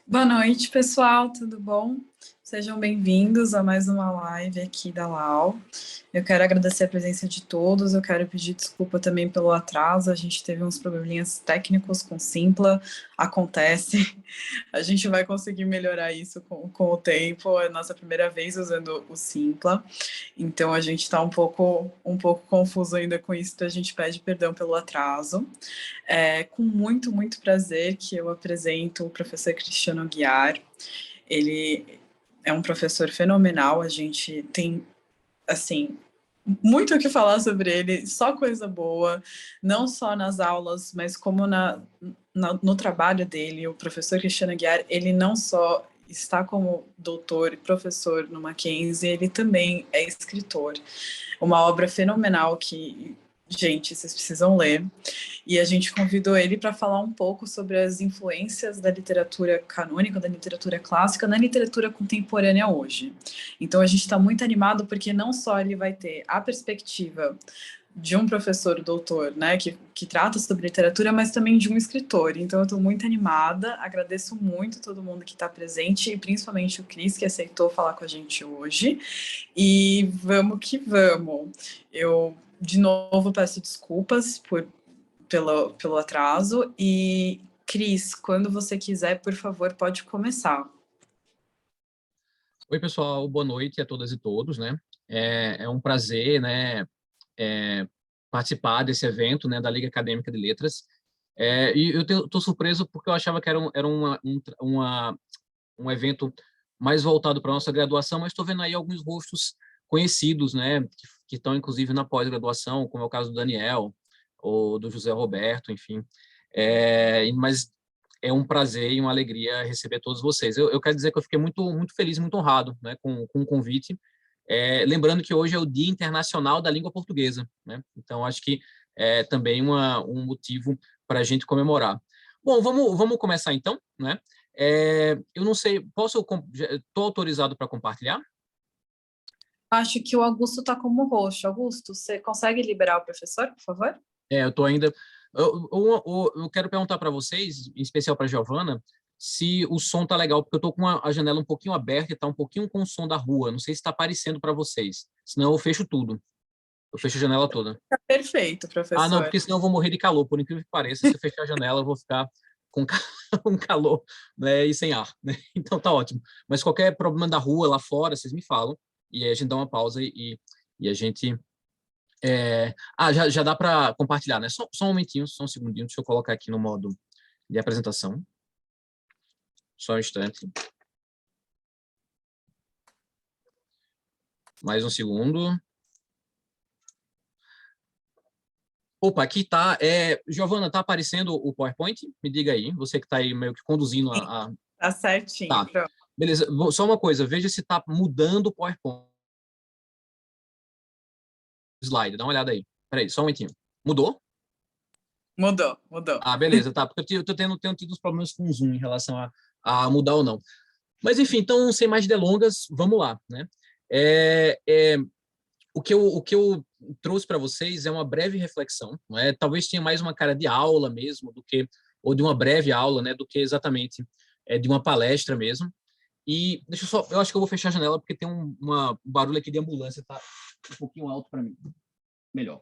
Boa noite, pessoal, tudo bom? Sejam bem-vindos a mais uma live aqui da Lau. Eu quero agradecer a presença de todos, eu quero pedir desculpa também pelo atraso, a gente teve uns probleminhas técnicos com o Simpla, acontece, a gente vai conseguir melhorar isso com o tempo, é a nossa primeira vez usando o Simpla, então a gente está um pouco confuso ainda com isso, então a gente pede perdão pelo atraso. É com muito, muito prazer que eu apresento o professor Cristiano Guiar. Ele é um professor fenomenal, a gente tem, assim, muito o que falar sobre ele, só coisa boa, não só nas aulas, mas como no trabalho dele. O professor Cristiano Guiar, ele não só está como doutor e professor no Mackenzie, ele também é escritor. Uma obra fenomenal que, gente, vocês precisam ler. E a gente convidou ele para falar um pouco sobre as influências da literatura canônica, da literatura clássica, na literatura contemporânea hoje. Então a gente está muito animado porque não só ele vai ter a perspectiva de um professor doutor, né, que trata sobre literatura, mas também de um escritor. Então eu estou muito animada, agradeço muito todo mundo que está presente e principalmente o Cris, que aceitou falar com a gente hoje. E vamos que vamos. Eu, de novo, peço desculpas pelo atraso. E, Cris, quando você quiser, por favor, pode começar. Oi, pessoal, boa noite a todas e todos, né? É um prazer, né, participar desse evento, né, da Liga Acadêmica de Letras. E eu estou surpreso porque eu achava que um evento mais voltado para a nossa graduação, mas estou vendo aí alguns rostos conhecidos, né, que estão inclusive na pós-graduação, como é o caso do Daniel, ou do José Roberto, enfim. Mas é um prazer e uma alegria receber todos vocês. Eu quero dizer que eu fiquei muito, muito feliz, muito honrado, né, com o convite. Lembrando que hoje é o Dia Internacional da Língua Portuguesa, né? Então acho que é também um motivo para a gente comemorar. Bom, vamos começar então, né? Eu não sei, estou autorizado para compartilhar? Acho que o Augusto está como host. Augusto, você consegue liberar o professor, por favor? Eu estou ainda. Eu quero perguntar para vocês, em especial para a Giovana, se o som tá legal, porque eu estou com a janela um pouquinho aberta e está um pouquinho com o som da rua. Não sei se está aparecendo para vocês. Senão eu fecho tudo. Eu fecho a janela toda. Tá perfeito, Ah, não, professor. porque senão eu vou morrer de calor, por incrível que pareça. Se eu fechar a janela, eu vou ficar com um calor, né, e sem ar, né? Então tá ótimo. Mas qualquer problema da rua, lá fora, vocês me falam, e aí a gente dá uma pausa e a gente... já dá para compartilhar, né? Só um momentinho, só um segundinho, deixa eu colocar aqui no modo de apresentação. Só um instante. Mais um segundo. Opa, aqui tá. Giovana, tá aparecendo o PowerPoint? Me diga aí, você que está aí meio que conduzindo a... Tá certinho, Tá, pronto. beleza. Só uma coisa, veja se está mudando o PowerPoint. Slide, dá uma olhada aí. Peraí, só um momentinho. Mudou? Mudou, mudou. Ah, beleza, tá. Porque eu tenho tido uns problemas com o Zoom em relação a mudar ou não. Mas, enfim, então, sem mais delongas, vamos lá, né? É, é, o que eu trouxe para vocês é uma breve reflexão, não é? Talvez tenha mais uma cara de aula mesmo, ou de uma breve aula, né, do que exatamente de uma palestra mesmo. E eu acho que eu vou fechar a janela porque tem um barulho aqui de ambulância, tá um pouquinho alto para mim. Melhor.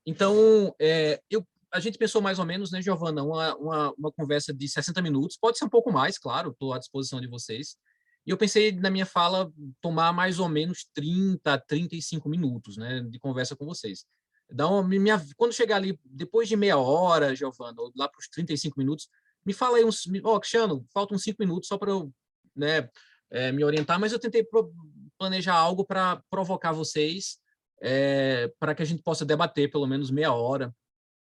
Então, a gente pensou mais ou menos, né, Giovana, uma conversa de 60 minutos, pode ser um pouco mais, claro, estou à disposição de vocês. E eu pensei, na minha fala, tomar mais ou menos 30 a 35 minutos, né, de conversa com vocês. Quando chegar ali, depois de meia hora, Giovana, ou lá para os 35 minutos, me fala aí Cristiano, faltam 5 minutos só para eu, né, me orientar, mas eu tentei planejar algo para provocar vocês, para que a gente possa debater pelo menos meia hora,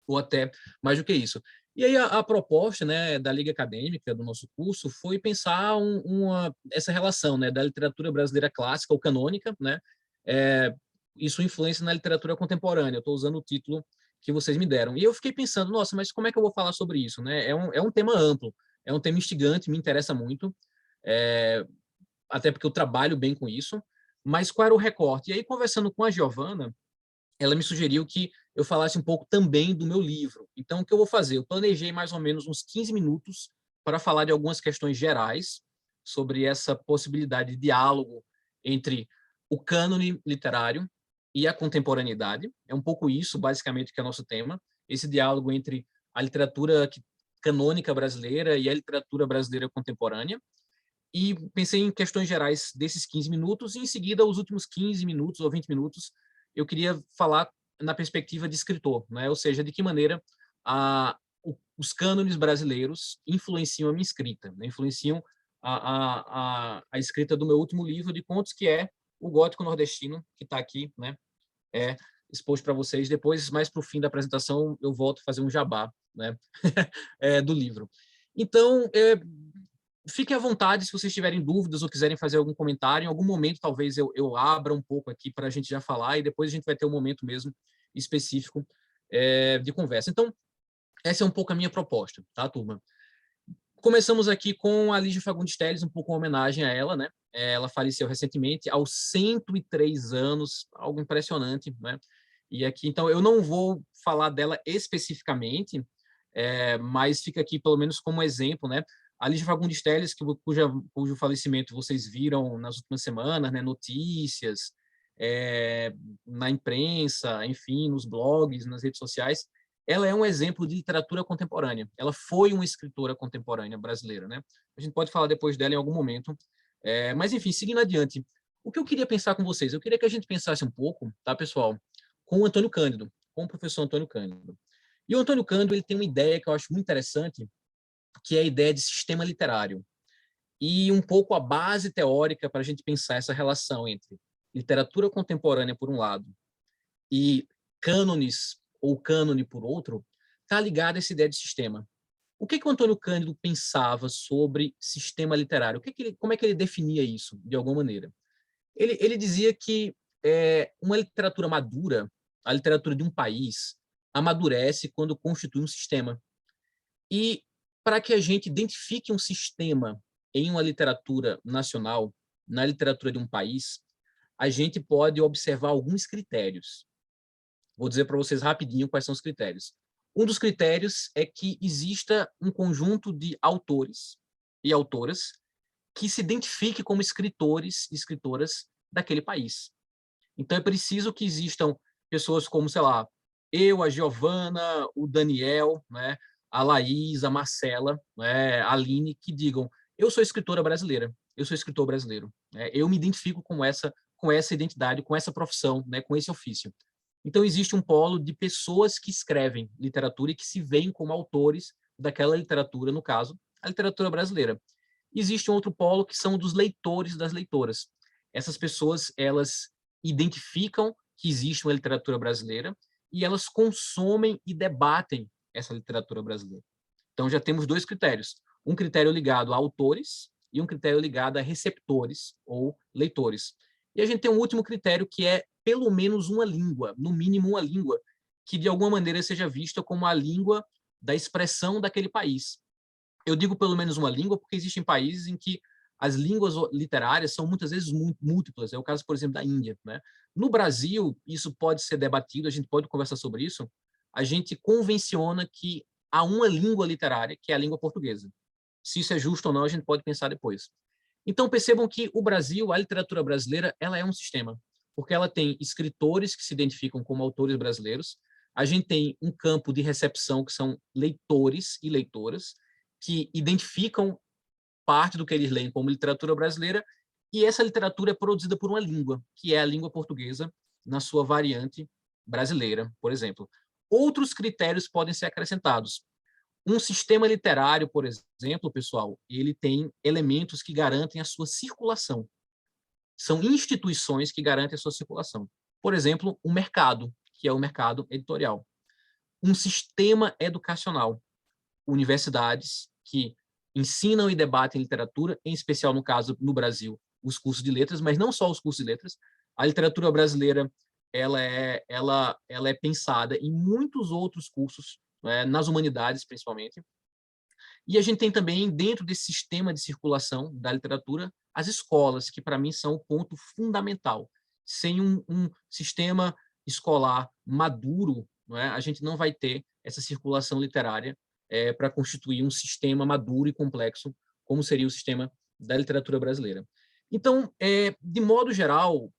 ou até mais do que isso. E aí a proposta, né, da Liga Acadêmica, do nosso curso, foi pensar essa relação, né, da literatura brasileira clássica ou canônica, né, e sua influência na literatura contemporânea. Eu estou usando o título que vocês me deram. E eu fiquei pensando, nossa, mas como é que eu vou falar sobre isso? Né? É um tema amplo, é um tema instigante, me interessa muito, até porque eu trabalho bem com isso, mas qual era o recorte? E aí, conversando com a Giovana, ela me sugeriu que eu falasse um pouco também do meu livro. Então, o que eu vou fazer? Eu planejei mais ou menos uns 15 minutos para falar de algumas questões gerais sobre essa possibilidade de diálogo entre o cânone literário e a contemporaneidade. É um pouco isso, basicamente, que é o nosso tema, esse diálogo entre a literatura canônica brasileira e a literatura brasileira contemporânea. E pensei em questões gerais desses 15 minutos, e em seguida, os últimos 15 minutos ou 20 minutos, eu queria falar na perspectiva de escritor, né? Ou seja, de que maneira os cânones brasileiros influenciam a minha escrita, né? Influenciam a escrita do meu último livro de contos, que é O Gótico Nordestino, que está aqui, né? Exposto para vocês. Depois, mais para o fim da apresentação, eu volto a fazer um jabá, né? Do livro. Então, fiquem à vontade se vocês tiverem dúvidas ou quiserem fazer algum comentário. Em algum momento, talvez eu abra um pouco aqui para a gente já falar, e depois a gente vai ter um momento mesmo específico de conversa. Então, essa é um pouco a minha proposta, tá, turma? Começamos aqui com a Lígia Fagundes Telles, um pouco uma homenagem a ela, né? Ela faleceu recentemente, aos 103 anos, algo impressionante, né? E aqui, então, eu não vou falar dela especificamente, mas fica aqui pelo menos como exemplo, né? A Lígia Fagundes Telles, cujo falecimento vocês viram nas últimas semanas, né? Notícias, na imprensa, enfim, nos blogs, nas redes sociais. Ela é um exemplo de literatura contemporânea. Ela foi uma escritora contemporânea brasileira, né? A gente pode falar depois dela em algum momento. Mas, enfim, seguindo adiante, o que eu queria pensar com vocês? Eu queria que a gente pensasse um pouco, tá, pessoal, com o Antônio Cândido, com o professor Antônio Cândido. E o Antônio Cândido, ele tem uma ideia que eu acho muito interessante, que é a ideia de sistema literário. E um pouco a base teórica para a gente pensar essa relação entre literatura contemporânea, por um lado, e cânones ou cânone por outro, está ligado a essa ideia de sistema. O que o Antônio Cândido pensava sobre sistema literário? Como é que ele definia isso, de alguma maneira? Ele dizia que uma literatura madura, a literatura de um país, amadurece quando constitui um sistema. E para que a gente identifique um sistema em uma literatura nacional, na literatura de um país, a gente pode observar alguns critérios. Vou dizer para vocês rapidinho quais são os critérios. Um dos critérios é que exista um conjunto de autores e autoras que se identifique como escritores e escritoras daquele país. Então, é preciso que existam pessoas como, sei lá, eu, a Giovana, o Daniel, né, a Laís, a Marcela, né, a Aline, que digam, eu sou escritora brasileira, eu sou escritor brasileiro, né, eu me identifico com essa identidade, com essa profissão, né, com esse ofício. Então, existe um polo de pessoas que escrevem literatura e que se veem como autores daquela literatura, no caso, a literatura brasileira. Existe um outro polo que são dos leitores das leitoras. Essas pessoas, elas identificam que existe uma literatura brasileira e elas consomem e debatem essa literatura brasileira. Então, já temos dois critérios. Um critério ligado a autores e um critério ligado a receptores ou leitores. E a gente tem um último critério que é pelo menos uma língua, no mínimo uma língua, que de alguma maneira seja vista como a língua da expressão daquele país. Eu digo pelo menos uma língua porque existem países em que as línguas literárias são muitas vezes múltiplas. É o caso, por exemplo, da Índia, né? No Brasil, isso pode ser debatido, a gente pode conversar sobre isso. A gente convenciona que há uma língua literária, que é a língua portuguesa. Se isso é justo ou não, a gente pode pensar depois. Então, percebam que o Brasil, a literatura brasileira, ela é um sistema, porque ela tem escritores que se identificam como autores brasileiros, a gente tem um campo de recepção, que são leitores e leitoras, que identificam parte do que eles leem como literatura brasileira, e essa literatura é produzida por uma língua, que é a língua portuguesa, na sua variante brasileira, por exemplo. Outros critérios podem ser acrescentados. Um sistema literário, por exemplo, pessoal, ele tem elementos que garantem a sua circulação. São instituições que garantem a sua circulação. Por exemplo, o mercado, que é o mercado editorial. Um sistema educacional. Universidades que ensinam e debatem literatura, em especial, no caso, no Brasil, os cursos de letras, mas não só os cursos de letras. A literatura brasileira ela é pensada em muitos outros cursos, né, nas humanidades, principalmente. E a gente tem também, dentro desse sistema de circulação da literatura, as escolas, que para mim são o ponto fundamental. Sem um sistema escolar maduro, não é? A gente não vai ter essa circulação literária para constituir um sistema maduro e complexo, como seria o sistema da literatura brasileira. Então, de modo geral,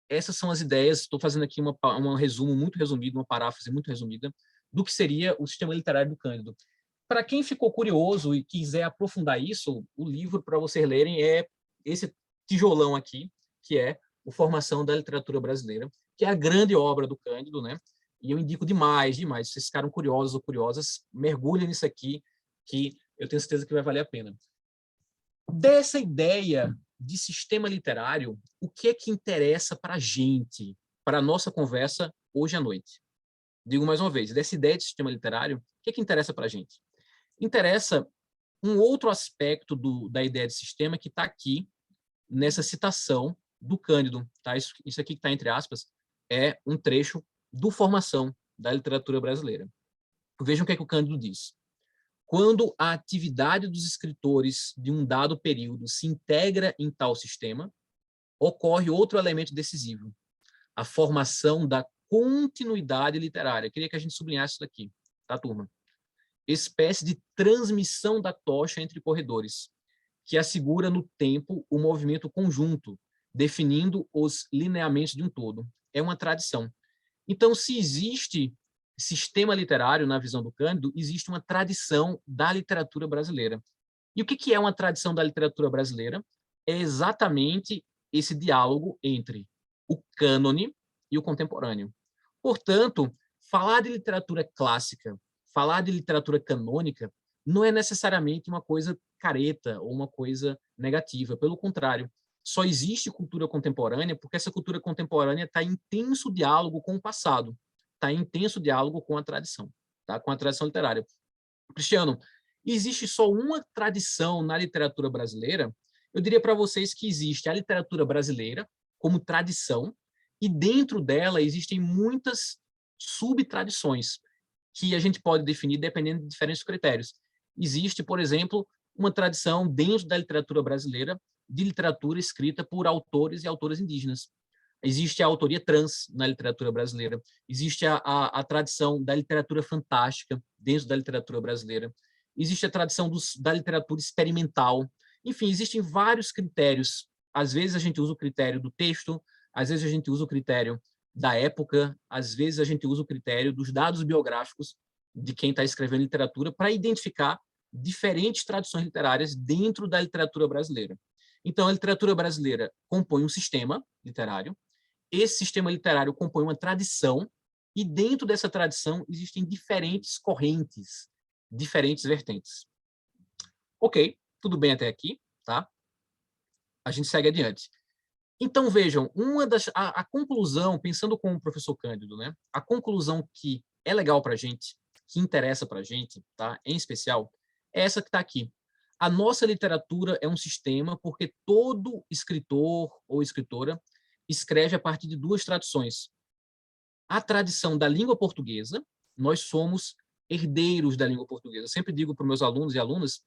essas são as ideias. Estou fazendo aqui um resumo muito resumido, uma paráfrase muito resumida, do que seria o sistema literário do Cândido. Para quem ficou curioso e quiser aprofundar isso, o livro para vocês lerem é esse tijolão aqui, que é o Formação da Literatura Brasileira, que é a grande obra do Cândido, né? E eu indico demais, demais. Se vocês ficaram curiosos ou curiosas, mergulhem nisso aqui, que eu tenho certeza que vai valer a pena. Dessa ideia de sistema literário, o que é que interessa para a gente, para a nossa conversa hoje à noite? Digo mais uma vez, dessa ideia de sistema literário, o que é que interessa para a gente? Interessa um outro aspecto da ideia de sistema que está aqui nessa citação do Cândido. Tá? Isso aqui que está entre aspas é um trecho do Formação da Literatura Brasileira. Vejam o que é que o Cândido diz. Quando a atividade dos escritores de um dado período se integra em tal sistema, ocorre outro elemento decisivo, a formação da continuidade literária. Queria que a gente sublinhasse isso daqui, tá, turma? Espécie de transmissão da tocha entre corredores, que assegura no tempo o movimento conjunto, definindo os lineamentos de um todo. É uma tradição. Então, se existe sistema literário na visão do Cândido, existe uma tradição da literatura brasileira. E o que é uma tradição da literatura brasileira? É exatamente esse diálogo entre o cânone e o contemporâneo. Portanto, falar de literatura clássica, falar de literatura canônica, não é necessariamente uma coisa careta ou uma coisa negativa. Pelo contrário, só existe cultura contemporânea porque essa cultura contemporânea está em intenso diálogo com o passado, está em intenso diálogo com a tradição, tá? Com a tradição literária. Cristiano, existe só uma tradição na literatura brasileira? Eu diria para vocês que existe a literatura brasileira como tradição e dentro dela existem muitas subtradições que a gente pode definir dependendo de diferentes critérios. Existe, por exemplo, uma tradição dentro da literatura brasileira de literatura escrita por autores e autoras indígenas. Existe a autoria trans na literatura brasileira, existe a tradição da literatura fantástica dentro da literatura brasileira, existe a tradição da literatura experimental. Enfim, existem vários critérios. Às vezes a gente usa o critério do texto, às vezes a gente usa o critério da época, às vezes a gente usa o critério dos dados biográficos de quem está escrevendo literatura para identificar diferentes tradições literárias dentro da literatura brasileira. Então, a literatura brasileira compõe um sistema literário, esse sistema literário compõe uma tradição, e dentro dessa tradição existem diferentes correntes, diferentes vertentes. Ok, tudo bem até aqui, tá? A gente segue adiante. Então, vejam, a conclusão, pensando com o professor Cândido, né? A conclusão que é legal para a gente, que interessa para a gente, tá? Em especial, é essa que está aqui. A nossa literatura é um sistema porque todo escritor ou escritora escreve a partir de duas tradições. A tradição da língua portuguesa, nós somos herdeiros da língua portuguesa. Eu sempre digo para os meus alunos e alunas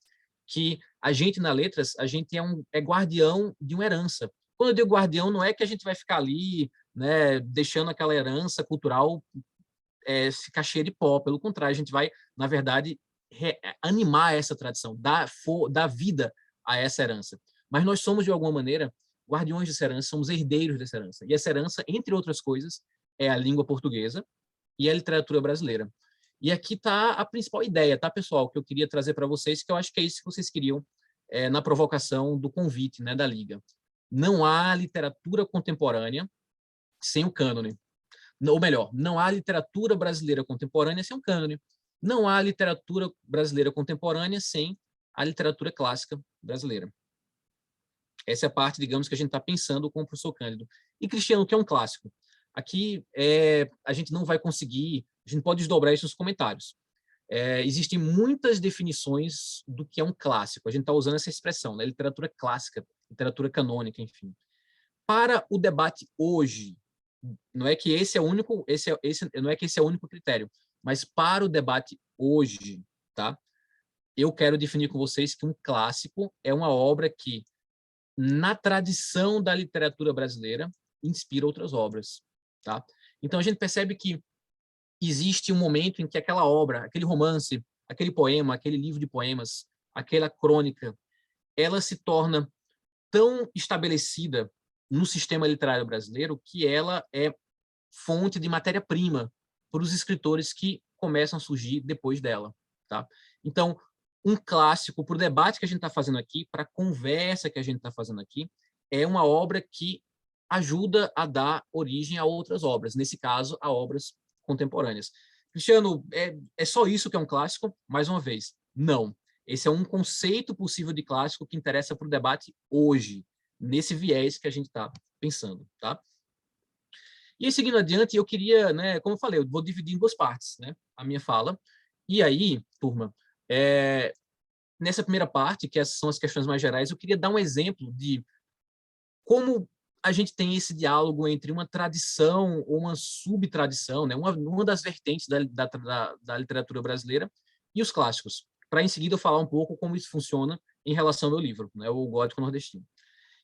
que a gente, na Letras, a gente é guardião de uma herança. Quando eu digo guardião, não é que a gente vai ficar ali, né, deixando aquela herança cultural ficar cheia de pó. Pelo contrário, a gente vai, na verdade, animar essa tradição, dar vida a essa herança. Mas nós somos, de alguma maneira, guardiões dessa herança, somos herdeiros dessa herança. E essa herança, entre outras coisas, é a língua portuguesa e a literatura brasileira. E aqui está a principal ideia, tá, pessoal, que eu queria trazer para vocês, que eu acho que é isso que vocês queriam na provocação do convite, né, da Liga. Não há literatura contemporânea sem o cânone. Ou melhor, não há literatura brasileira contemporânea sem o cânone. Não há literatura brasileira contemporânea sem a literatura clássica brasileira. Essa é a parte, digamos, que a gente está pensando com o professor Cândido. E, Cristiano, o que é um clássico? Aqui a gente não vai conseguir, a gente pode desdobrar isso nos comentários. Existem muitas definições do que é um clássico. A gente está usando essa expressão, né? Literatura clássica, literatura canônica, enfim. Para o debate hoje, não é que esse é o único, não é que esse é o único critério, mas para o debate hoje, tá? Eu quero definir com vocês que um clássico é uma obra que, na tradição da literatura brasileira, inspira outras obras, tá? Então a gente percebe que existe um momento em que aquela obra, aquele romance, aquele poema, aquele livro de poemas, aquela crônica, ela se torna tão estabelecida no sistema literário brasileiro que ela é fonte de matéria-prima para os escritores que começam a surgir depois dela, tá? Então, um clássico para o debate que a gente está fazendo aqui, para a conversa que a gente está fazendo aqui, é uma obra que ajuda a dar origem a outras obras, nesse caso, a obras contemporâneas. Cristiano, é só isso que é um clássico? Mais uma vez, não. Esse é um conceito possível de clássico que interessa para o debate hoje, nesse viés que a gente está pensando, tá? E aí, seguindo adiante, eu queria, né, como eu falei, eu vou dividir em duas partes, né, a minha fala. E aí, turma, nessa primeira parte, que são as questões mais gerais, eu queria dar um exemplo de como a gente tem esse diálogo entre uma tradição ou uma subtradição, né, uma das vertentes da literatura brasileira e os clássicos, para em seguida eu falar um pouco como isso funciona em relação ao meu livro, né, o Gótico Nordestino.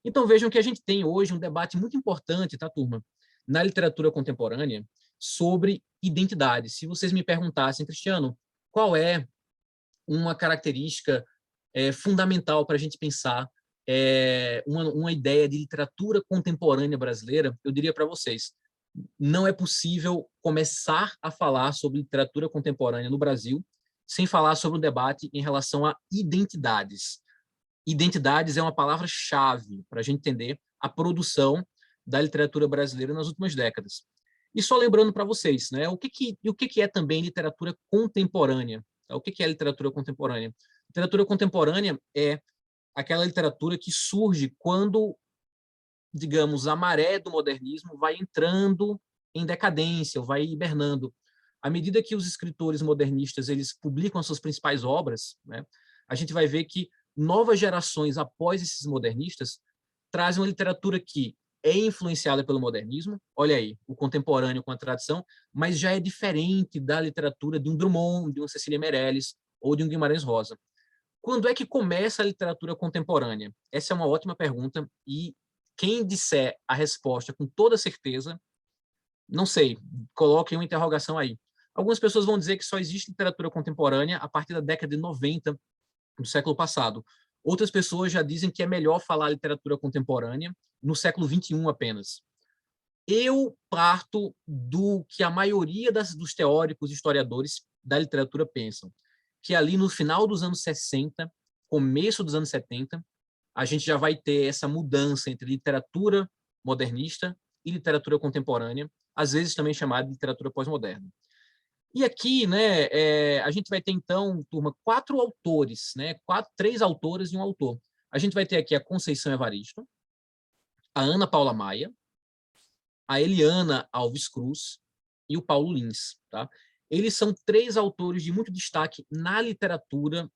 Então vejam que a gente tem hoje um debate muito importante, tá, turma, na literatura contemporânea sobre identidade. Se vocês me perguntassem, Cristiano, qual é uma característica fundamental para a gente pensar uma ideia de literatura contemporânea brasileira, eu diria para vocês, não é possível começar a falar sobre literatura contemporânea no Brasil sem falar sobre o debate em relação a identidades. Identidades é uma palavra-chave para a gente entender a produção da literatura brasileira nas últimas décadas. E só lembrando para vocês, né, o que é também literatura contemporânea? O que é literatura contemporânea? Literatura contemporânea é aquela literatura que surge quando, digamos, a maré do modernismo vai entrando em decadência, vai hibernando. À medida que os escritores modernistas eles publicam as suas principais obras, né, a gente vai ver que novas gerações após esses modernistas trazem uma literatura que é influenciada pelo modernismo, olha aí, o contemporâneo com a tradição, mas já é diferente da literatura de um Drummond, de uma Cecília Meirelles ou de um Guimarães Rosa. Quando é que começa a literatura contemporânea? Essa é uma ótima pergunta e quem disser a resposta com toda certeza, não sei, coloquem uma interrogação aí. Algumas pessoas vão dizer que só existe literatura contemporânea a partir da década de 90 do século passado. Outras pessoas já dizem que é melhor falar literatura contemporânea no século XXI apenas. Eu parto do que a maioria dos teóricos e historiadores da literatura pensam, que ali no final dos anos 60, começo dos anos 70, a gente já vai ter essa mudança entre literatura modernista e literatura contemporânea, às vezes também chamada de literatura pós-moderna. E aqui, né, a gente vai ter, então, turma, quatro autores, né, três autoras e um autor. A gente vai ter aqui a Conceição Evaristo, a Ana Paula Maia, a Eliana Alves Cruz e o Paulo Lins. Tá? Eles são três autores de muito destaque na literatura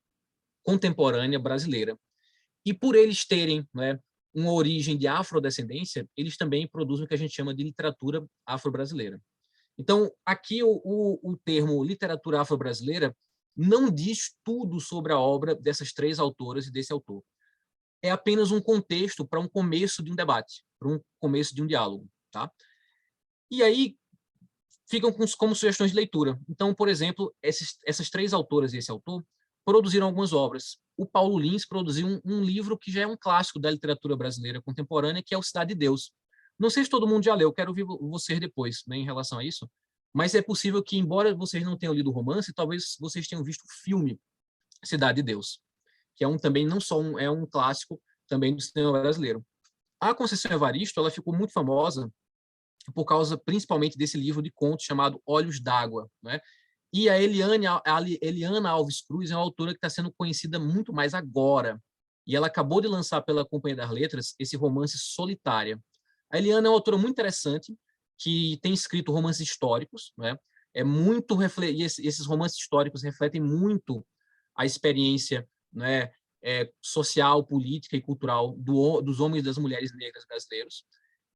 contemporânea brasileira. E por eles terem, né, uma origem de afrodescendência, eles também produzem o que a gente chama de literatura afro-brasileira. Então, aqui o termo literatura afro-brasileira não diz tudo sobre a obra dessas três autoras e desse autor. É apenas um contexto para um começo de um debate, para um começo de um diálogo. Tá? E aí ficam como sugestões de leitura. Então, por exemplo, essas três autoras e esse autor produziram algumas obras. O Paulo Lins produziu um livro que já é um clássico da literatura brasileira contemporânea, que é o Cidade de Deus. Não sei se todo mundo já leu, quero ouvir vocês depois, né, em relação a isso, mas é possível que, embora vocês não tenham lido o romance, talvez vocês tenham visto o filme Cidade de Deus, que é também não só é um clássico também do cinema brasileiro. A Conceição Evaristo, ela ficou muito famosa por causa principalmente desse livro de contos chamado Olhos d'Água, né? E a Eliana Alves Cruz é uma autora que está sendo conhecida muito mais agora. E ela acabou de lançar pela Companhia das Letras esse romance Solitária. A Eliana é uma autora muito interessante, que tem escrito romances históricos, né? E esses romances históricos refletem muito a experiência, né, social, política e cultural dos homens e das mulheres negras brasileiros.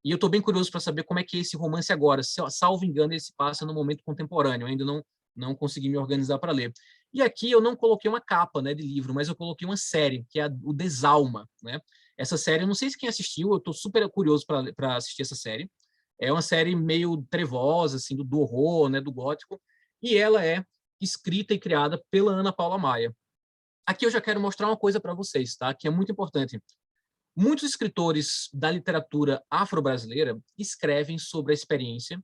E eu estou bem curioso para saber como é que é esse romance agora. Salvo engano, ele se passa no momento contemporâneo. Eu ainda não consegui me organizar para ler. E aqui eu não coloquei uma capa, né, de livro, mas eu coloquei uma série, que é o Desalma. Né? Essa série, eu não sei se quem assistiu, eu estou super curioso para assistir essa série. É uma série meio trevosa, assim, do horror, né, do gótico. E ela é escrita e criada pela Ana Paula Maia. Aqui eu já quero mostrar uma coisa para vocês, tá? Que é muito importante. Muitos escritores da literatura afro-brasileira escrevem sobre a experiência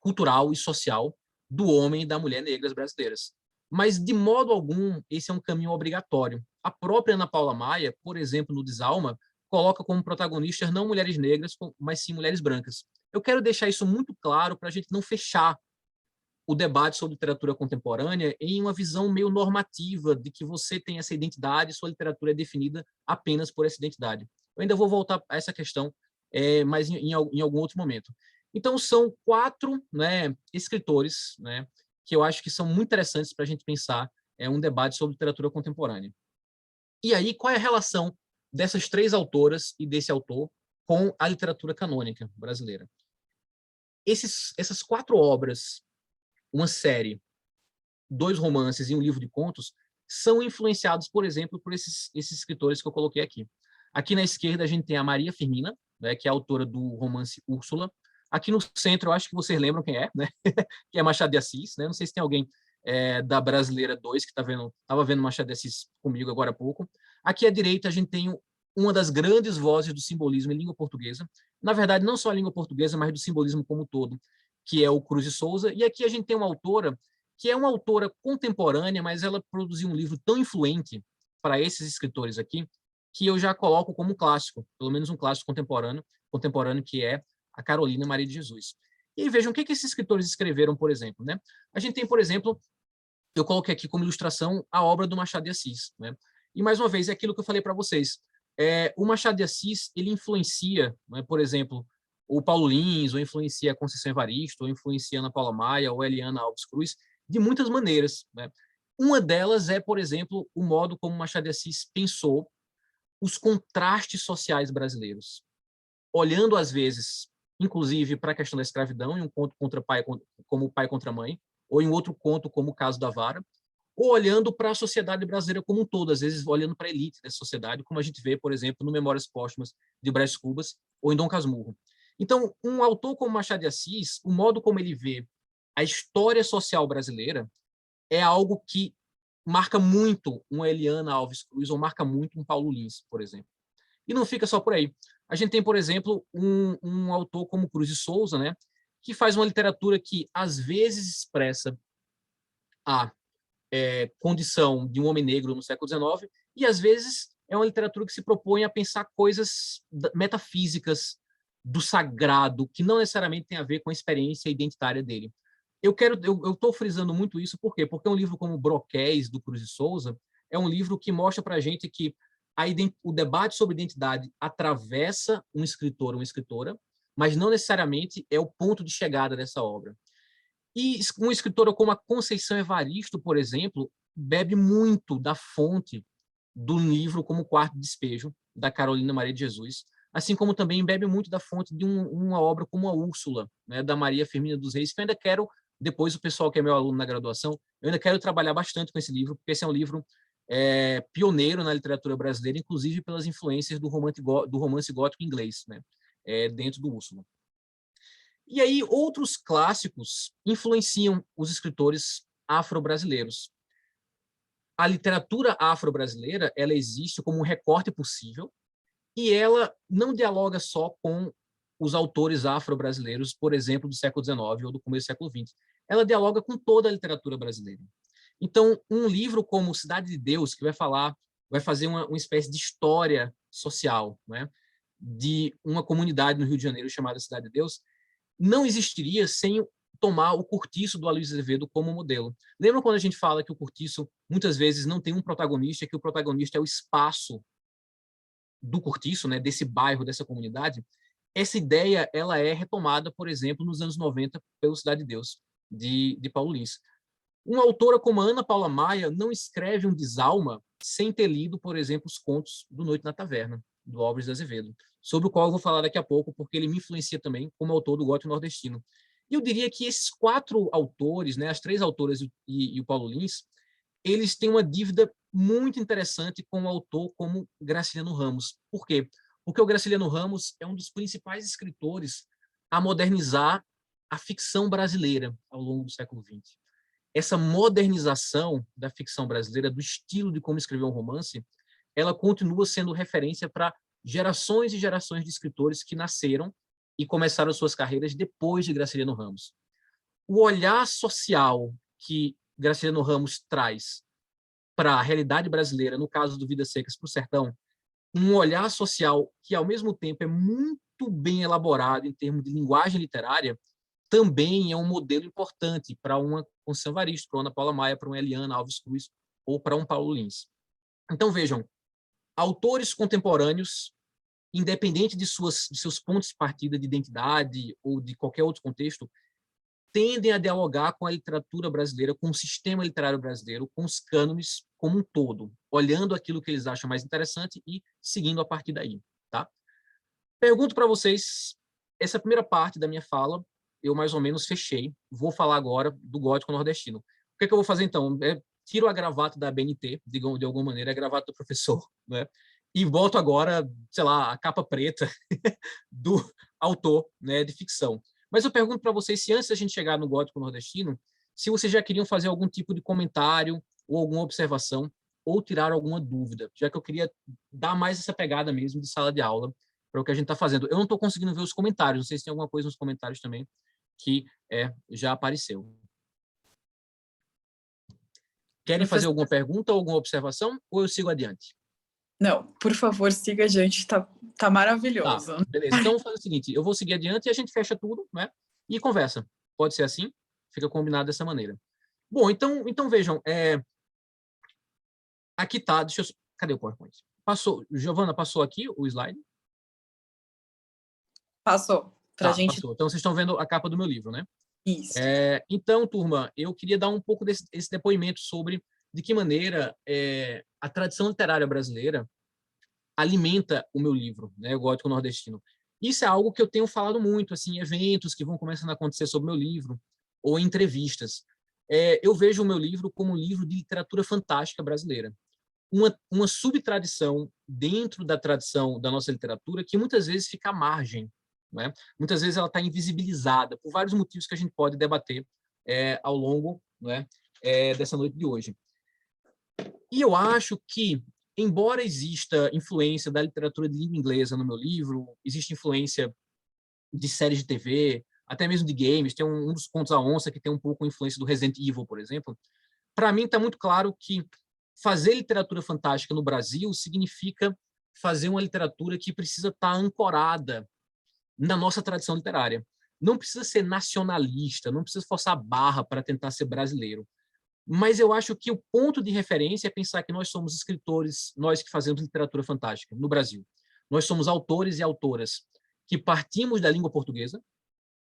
cultural e social do homem e da mulher negras brasileiras. Mas, de modo algum, esse é um caminho obrigatório. A própria Ana Paula Maia, por exemplo, no Desalma, coloca como protagonistas não mulheres negras, mas sim mulheres brancas. Eu quero deixar isso muito claro para a gente não fechar o debate sobre literatura contemporânea em uma visão meio normativa de que você tem essa identidade e sua literatura é definida apenas por essa identidade. Eu ainda vou voltar a essa questão, mas em algum outro momento. Então, são 4, né, escritores, né, que eu acho que são muito interessantes para a gente pensar um debate sobre literatura contemporânea. E aí, qual é a relação dessas 3 autoras e desse autor com a literatura canônica brasileira? Essas 4 obras, uma série, 2 romances e um livro de contos, são influenciados, por exemplo, por esses escritores que eu coloquei aqui. Aqui na esquerda a gente tem a Maria Firmina, né, que é a autora do romance Úrsula. Aqui no centro, eu acho que vocês lembram quem é, né? Que é Machado de Assis. Né? Não sei se tem alguém da Brasileira 2 que estava vendo Machado de Assis comigo agora há pouco. Aqui à direita a gente tem uma das grandes vozes do simbolismo em língua portuguesa. Na verdade, não só a língua portuguesa, mas do simbolismo como um todo, que é o Cruz de Souza. E aqui a gente tem uma autora que é uma autora contemporânea, mas ela produziu um livro tão influente para esses escritores aqui, que eu já coloco como um clássico, pelo menos um clássico contemporâneo que é a Carolina Maria de Jesus. E aí, vejam o que esses escritores escreveram, por exemplo. Né? A gente tem, por exemplo, eu coloquei aqui como ilustração a obra do Machado de Assis. Né? E, mais uma vez, é aquilo que eu falei para vocês. O Machado de Assis, ele influencia, né, por exemplo, o Paulo Lins, ou influencia a Conceição Evaristo, ou influencia a Ana Paula Maia, ou Eliana Alves Cruz, de muitas maneiras. Né? Uma delas é, por exemplo, o modo como Machado de Assis pensou os contrastes sociais brasileiros, olhando, às vezes, inclusive, para a questão da escravidão, em um conto contra pai, como Pai contra Mãe, ou em outro conto, como o Caso da Vara, ou olhando para a sociedade brasileira como um todo, às vezes olhando para a elite dessa sociedade, como a gente vê, por exemplo, no Memórias Póstumas de Brás Cubas, ou em Dom Casmurro. Então, um autor como Machado de Assis, o modo como ele vê a história social brasileira é algo que marca muito uma Eliana Alves Cruz ou marca muito um Paulo Lins, por exemplo. E não fica só por aí. A gente tem, por exemplo, um autor como Cruz de Souza, né, que faz uma literatura que, às vezes, expressa a condição de um homem negro no século XIX e, às vezes, é uma literatura que se propõe a pensar coisas metafísicas do sagrado, que não necessariamente tem a ver com a experiência identitária dele. Eu estou frisando muito isso, por quê? Porque um livro como Broquéis, do Cruz de Souza, é um livro que mostra para a gente que o debate sobre identidade atravessa um escritor ou uma escritora, mas não necessariamente é o ponto de chegada dessa obra. E uma escritora como a Conceição Evaristo, por exemplo, bebe muito da fonte do livro como Quarto Despejo, da Carolina Maria de Jesus, assim como também bebe muito da fonte de uma obra como a Úrsula, né, da Maria Firmina dos Reis, que eu ainda quero, depois o pessoal que é meu aluno na graduação, eu ainda quero trabalhar bastante com esse livro, porque esse é um livro pioneiro na literatura brasileira, inclusive pelas influências do romance gótico inglês, né, dentro do Úrsula. E aí outros clássicos influenciam os escritores afro-brasileiros. A literatura afro-brasileira, ela existe como um recorte possível e ela não dialoga só com os autores afro-brasileiros, por exemplo, do século XIX ou do começo do século XX. Ela dialoga com toda a literatura brasileira. Então, um livro como Cidade de Deus, que vai fazer uma espécie de história social, né, de uma comunidade no Rio de Janeiro chamada Cidade de Deus, não existiria sem tomar o Cortiço do Aloysio Azevedo como modelo. Lembra quando a gente fala que o Cortiço muitas vezes não tem um protagonista, que o protagonista é o espaço do Cortiço, né, desse bairro, dessa comunidade? Essa ideia ela é retomada, por exemplo, nos anos 90 pelo Cidade de Deus, de Paulo Lins. Uma autora como a Ana Paula Maia não escreve um Desalma sem ter lido, por exemplo, os contos do Noite na Taverna, do Álvares de Azevedo, sobre o qual eu vou falar daqui a pouco, porque ele me influencia também como autor do gótico nordestino. E eu diria que esses 4 autores, né, as 3 autoras e o Paulo Lins, eles têm uma dívida muito interessante com um autor como Graciliano Ramos. Por quê? Porque o Graciliano Ramos é um dos principais escritores a modernizar a ficção brasileira ao longo do século XX. essa modernização da ficção brasileira, do estilo de como escrever um romance, ela continua sendo referência para gerações e gerações de escritores que nasceram e começaram suas carreiras depois de Graciliano Ramos. O olhar social que Graciliano Ramos traz para a realidade brasileira, no caso do Vidas Secas para o Sertão, um olhar social que, ao mesmo tempo, é muito bem elaborado em termos de linguagem literária, também é um modelo importante para uma Conceição Evaristo, para uma Ana Paula Maia, para uma Eliana Alves Cruz ou para um Paulo Lins. Então, vejam, autores contemporâneos, independente de seus pontos de partida de identidade ou de qualquer outro contexto, tendem a dialogar com a literatura brasileira, com o sistema literário brasileiro, com os cânones como um todo, olhando aquilo que eles acham mais interessante e seguindo a partir daí. Tá? Pergunto para vocês, essa primeira parte da minha fala, eu mais ou menos fechei. Vou falar agora do gótico nordestino. O que é que eu vou fazer, então? Tiro a gravata da BNT, de alguma maneira, a gravata do professor, né? E volto agora, sei lá, a capa preta do autor, né, de ficção. Mas eu pergunto para vocês se antes da gente chegar no gótico nordestino, se vocês já queriam fazer algum tipo de comentário ou alguma observação ou tirar alguma dúvida, já que eu queria dar mais essa pegada mesmo de sala de aula para o que a gente está fazendo. Eu não estou conseguindo ver os comentários, não sei se tem alguma coisa nos comentários também que já apareceu. Querem fazer alguma pergunta ou alguma observação ou eu sigo adiante? Não, por favor, siga adiante, tá maravilhoso. Tá, beleza. Então, vamos fazer o seguinte, eu vou seguir adiante e a gente fecha tudo, né? E conversa. Pode ser assim? Fica combinado dessa maneira. Bom, então vejam, aqui tá, cadê o PowerPoint? Giovana, passou aqui o slide? Passou. Passou. Então, vocês estão vendo a capa do meu livro, né? Isso. Então, turma, eu queria dar um pouco desse depoimento sobre de que maneira a tradição literária brasileira alimenta o meu livro, né, o Gótico Nordestino. Isso é algo que eu tenho falado muito, assim, em eventos que vão começando a acontecer sobre o meu livro, ou em entrevistas. Eu vejo o meu livro como um livro de literatura fantástica brasileira. Uma subtradição dentro da tradição da nossa literatura que muitas vezes fica à margem, né? Muitas vezes ela está invisibilizada por vários motivos que a gente pode debater ao longo, né, dessa noite de hoje. E eu acho que, embora exista influência da literatura de língua inglesa no meu livro, existe influência de séries de TV, até mesmo de games, tem um dos Contos da Onça que tem um pouco a influência do Resident Evil, por exemplo. Para mim está muito claro que fazer literatura fantástica no Brasil significa fazer uma literatura que precisa estar ancorada na nossa tradição literária. Não precisa ser nacionalista, não precisa forçar a barra para tentar ser brasileiro. Mas eu acho que o ponto de referência é pensar que nós somos escritores, nós que fazemos literatura fantástica no Brasil. Nós somos autores e autoras que partimos da língua portuguesa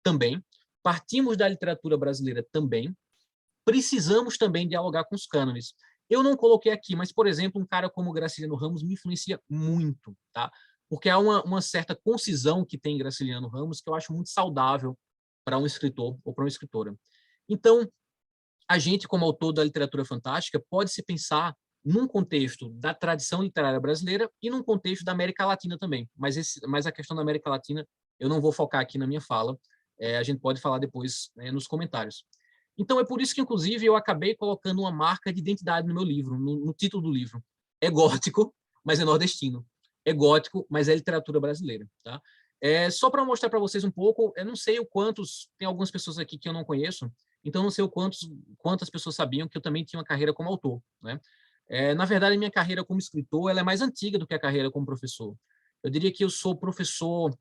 também, partimos da literatura brasileira também, precisamos também dialogar com os cânones. Eu não coloquei aqui, mas, por exemplo, um cara como Graciliano Ramos me influencia muito, tá? Porque há uma certa concisão que tem em Graciliano Ramos que eu acho muito saudável para um escritor ou para uma escritora. Então, a gente, como autor da literatura fantástica, pode se pensar num contexto da tradição literária brasileira e num contexto da América Latina também. Mas a questão da América Latina eu não vou focar aqui na minha fala, a gente pode falar depois nos comentários. Então, é por isso que, inclusive, eu acabei colocando uma marca de identidade no meu livro, no título do livro. É gótico, mas é nordestino. É gótico, mas é literatura brasileira. Tá? Só para mostrar para vocês um pouco, eu não sei o quantos, tem algumas pessoas aqui que eu não conheço, então não sei quantas pessoas sabiam que eu também tinha uma carreira como autor. Né? Na verdade, a minha carreira como escritor ela é mais antiga do que a carreira como professor. Eu diria que eu sou professor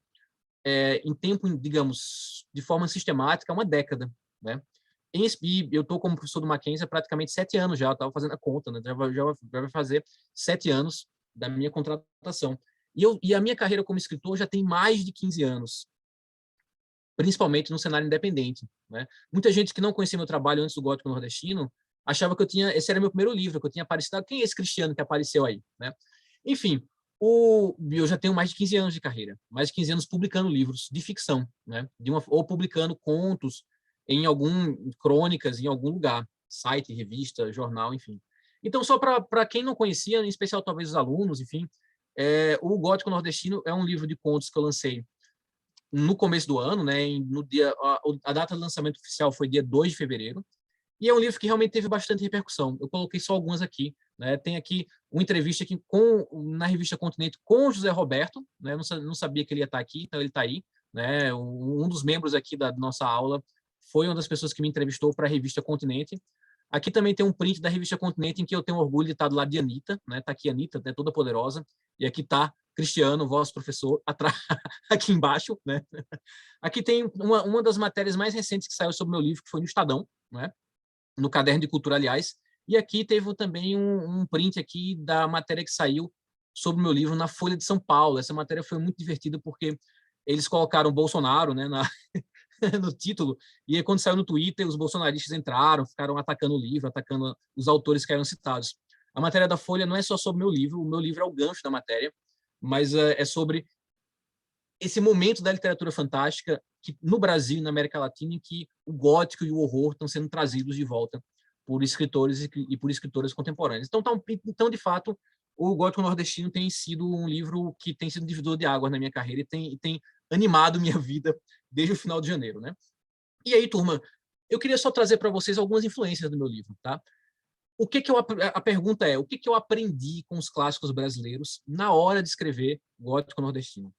em tempo, digamos, de forma sistemática, há uma década. Né? E eu estou como professor do Mackenzie há praticamente 7 anos já, eu estava fazendo a conta, né? já vai fazer 7 anos da minha contratação. E a minha carreira como escritor já tem mais de 15 anos, principalmente no cenário independente. Né? Muita gente que não conhecia meu trabalho antes do Gótico Nordestino achava que esse era meu primeiro livro, que eu tinha aparecido. Quem é esse Cristiano que apareceu aí? Né? Enfim, eu já tenho mais de 15 anos de carreira, mais de 15 anos publicando livros de ficção, né? Ou publicando contos crônicas em algum lugar, site, revista, jornal, enfim. Então, só para quem não conhecia, em especial talvez os alunos, enfim, o Gótico Nordestino é um livro de contos que eu lancei no começo do ano, né? A data de lançamento oficial foi dia 2 de fevereiro, E é um livro que realmente teve bastante repercussão. Eu coloquei só algumas aqui, né? Tem aqui uma entrevista aqui na revista Continente com o José Roberto, né? Eu não sabia que ele ia estar aqui, então ele está aí, né? Um dos membros aqui da nossa aula foi uma das pessoas que me entrevistou para a revista Continente. Aqui também tem um print da revista Continente em que eu tenho orgulho de estar do lado de Anitta, né? Tá aqui a Anitta, né? Toda poderosa, e aqui está Cristiano, vosso professor, atrás, aqui embaixo, né? Aqui tem uma das matérias mais recentes que saiu sobre o meu livro, que foi no Estadão, né? No Caderno de Cultura, aliás, e aqui teve também um print aqui da matéria que saiu sobre o meu livro na Folha de São Paulo. Essa matéria foi muito divertida porque eles colocaram Bolsonaro, né, no título, e aí, quando saiu no Twitter, os bolsonaristas entraram, ficaram atacando o livro, atacando os autores que eram citados. A matéria da Folha não é só sobre o meu livro é o gancho da matéria, mas é sobre esse momento da literatura fantástica que, no Brasil e na América Latina, em que o gótico e o horror estão sendo trazidos de volta por escritores e por escritoras contemporâneas. Então, de fato, o Gótico Nordestino tem sido um livro que tem sido divisor de águas na minha carreira e tem animado minha vida desde o final de janeiro, né? E aí, turma, eu queria só trazer para vocês algumas influências do meu livro, tá? A pergunta é, o que eu aprendi com os clássicos brasileiros na hora de escrever Gótico Nordestino?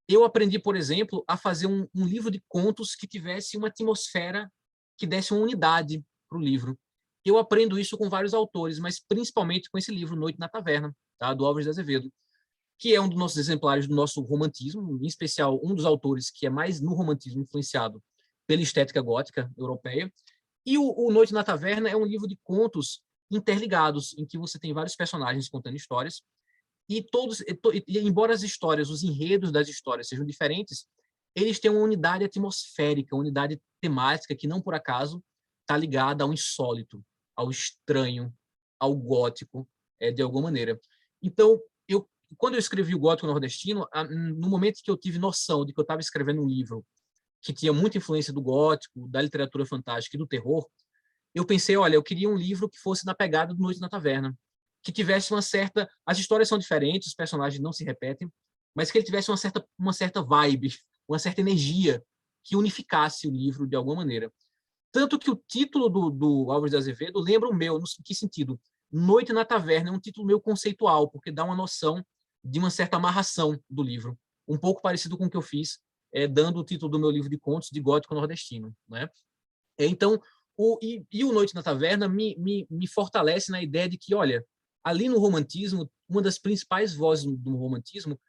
Eu aprendi, por exemplo, a fazer um livro de contos que tivesse uma atmosfera que desse uma unidade para o livro. Eu aprendo isso com vários autores, mas principalmente com esse livro, Noite na Taverna, tá? Do Álvares de Azevedo, que é um dos nossos exemplares do nosso romantismo, em especial um dos autores que é mais no romantismo influenciado pela estética gótica europeia. E o Noite na Taverna é um livro de contos interligados, em que você tem vários personagens contando histórias, embora as histórias, os enredos das histórias sejam diferentes, eles têm uma unidade atmosférica, uma unidade temática que não por acaso está ligada ao insólito, ao estranho, ao gótico, de alguma maneira. Então, quando eu escrevi o Gótico Nordestino, no momento que eu tive noção de que eu estava escrevendo um livro que tinha muita influência do gótico, da literatura fantástica e do terror, eu pensei, olha, eu queria um livro que fosse na pegada do Noite na Taverna, que tivesse uma certa... As histórias são diferentes, os personagens não se repetem, mas que ele tivesse uma certa vibe, uma certa energia que unificasse o livro de alguma maneira. Tanto que o título do Álvares de Azevedo lembra o meu, no que sentido? Noite na Taverna é um título meio conceitual, porque dá uma noção de uma certa amarração do livro, um pouco parecido com o que eu fiz, dando o título do meu livro de contos de Gótico Nordestino, né? Então, o Noite na Taverna me fortalece na ideia de que, olha, ali no romantismo, uma das principais vozes do romantismo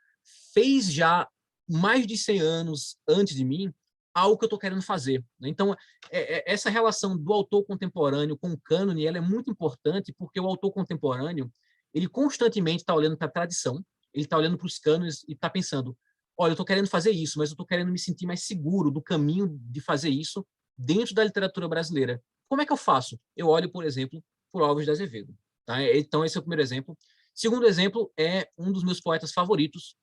fez já mais de 100 anos antes de mim algo que eu estou querendo fazer. Então, essa relação do autor contemporâneo com o cânone, ela é muito importante porque o autor contemporâneo, ele constantemente está olhando para a tradição, ele está olhando para os cânones e está pensando, olha, eu estou querendo fazer isso, mas eu estou querendo me sentir mais seguro do caminho de fazer isso dentro da literatura brasileira. Como é que eu faço? Eu olho, por exemplo, por Álvares de Azevedo. Tá? Então, esse é o primeiro exemplo. Segundo exemplo é um dos meus poetas favoritos,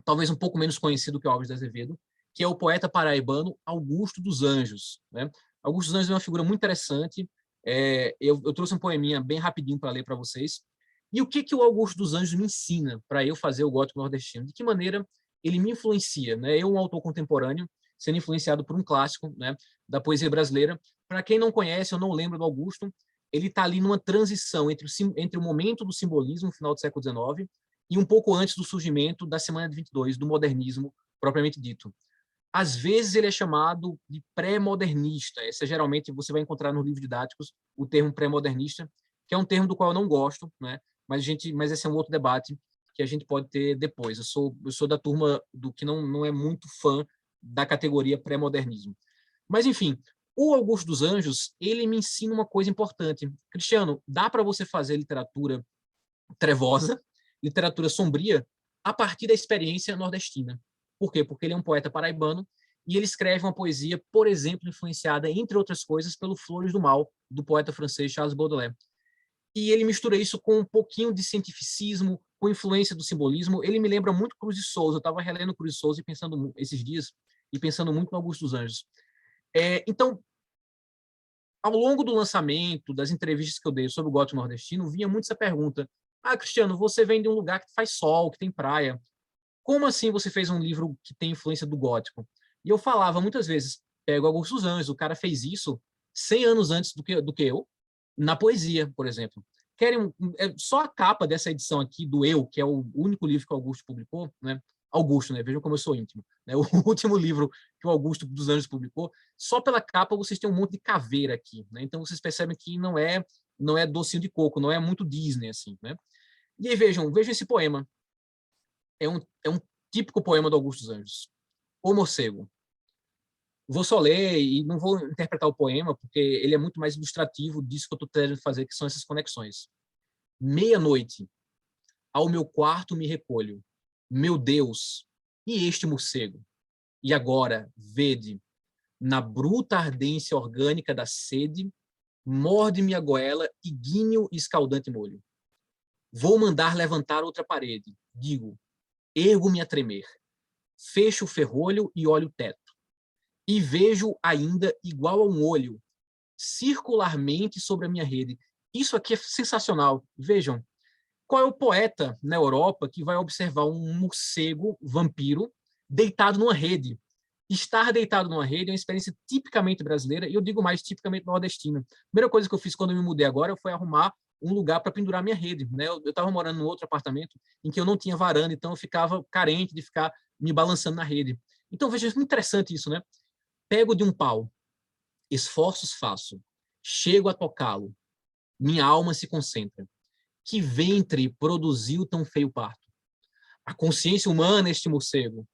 talvez um pouco menos conhecido que Álvares de Azevedo, que é o poeta paraibano Augusto dos Anjos. Né? Augusto dos Anjos é uma figura muito interessante. Eu trouxe um poeminha bem rapidinho para ler para vocês. E o que o Augusto dos Anjos me ensina para eu fazer o gótico nordestino? De que maneira ele me influencia? Né? Eu, um autor contemporâneo, sendo influenciado por um clássico, né, da poesia brasileira. Para quem não conhece ou não lembra do Augusto, ele está ali numa transição entre o momento do simbolismo, no final do século XIX, e um pouco antes do surgimento da Semana de 22, do modernismo propriamente dito. Às vezes ele é chamado de pré-modernista. Essa geralmente você vai encontrar nos livros didáticos o termo pré-modernista, que é um termo do qual eu não gosto, né? Mas esse é um outro debate que a gente pode ter depois. Eu sou da turma do que não é muito fã da categoria pré-modernismo. Mas, enfim, o Augusto dos Anjos, ele me ensina uma coisa importante. Cristiano, dá para você fazer literatura trevosa, literatura sombria, a partir da experiência nordestina. Por quê? Porque ele é um poeta paraibano e ele escreve uma poesia, por exemplo, influenciada, entre outras coisas, pelo Flores do Mal, do poeta francês Charles Baudelaire. E ele mistura isso com um pouquinho de cientificismo, com influência do simbolismo. Ele me lembra muito Cruz de Souza. Eu estava relendo Cruz de Souza e pensando esses dias e pensando muito no Augusto dos Anjos. Então, ao longo do lançamento, das entrevistas que eu dei sobre o gótico nordestino, vinha muito essa pergunta: Cristiano, você vem de um lugar que faz sol, que tem praia. Como assim você fez um livro que tem influência do gótico? E eu falava muitas vezes, pego Augusto dos Anjos, o cara fez isso 100 anos antes do que eu, na poesia, por exemplo. Só a capa dessa edição aqui do Eu, que é o único livro que o Augusto publicou, né? Augusto, né? Vejam como eu sou íntimo. Né? O último livro que o Augusto dos Anjos publicou, só pela capa vocês têm um monte de caveira aqui, né? Então vocês percebem que não é docinho de coco, não é muito Disney assim, né? E aí vejam esse poema. É um típico poema do Augusto dos Anjos. O Morcego. Vou só ler e não vou interpretar o poema, porque ele é muito mais ilustrativo disso que eu estou tentando fazer, que são essas conexões. Meia-noite, ao meu quarto me recolho. Meu Deus, e este morcego? E agora, vede, na bruta ardência orgânica da sede, morde-me a goela e guinho escaldante molho. Vou mandar levantar outra parede. Digo, ergo-me a tremer. Fecho o ferrolho e olho o teto. E vejo ainda igual a um olho, circularmente sobre a minha rede. Isso aqui é sensacional. Vejam, qual é o poeta na Europa que vai observar um morcego vampiro deitado numa rede? Estar deitado numa rede é uma experiência tipicamente brasileira, e eu digo mais, tipicamente nordestina. A primeira coisa que eu fiz quando eu me mudei agora foi arrumar um lugar para pendurar minha rede. Né? Eu estava morando num outro apartamento em que eu não tinha varanda, então eu ficava carente de ficar me balançando na rede. Então, veja, é muito interessante isso, né? Pego de um pau, esforços faço, chego a tocá-lo, minha alma se concentra. Que ventre produziu tão feio parto? A consciência humana, este morcego,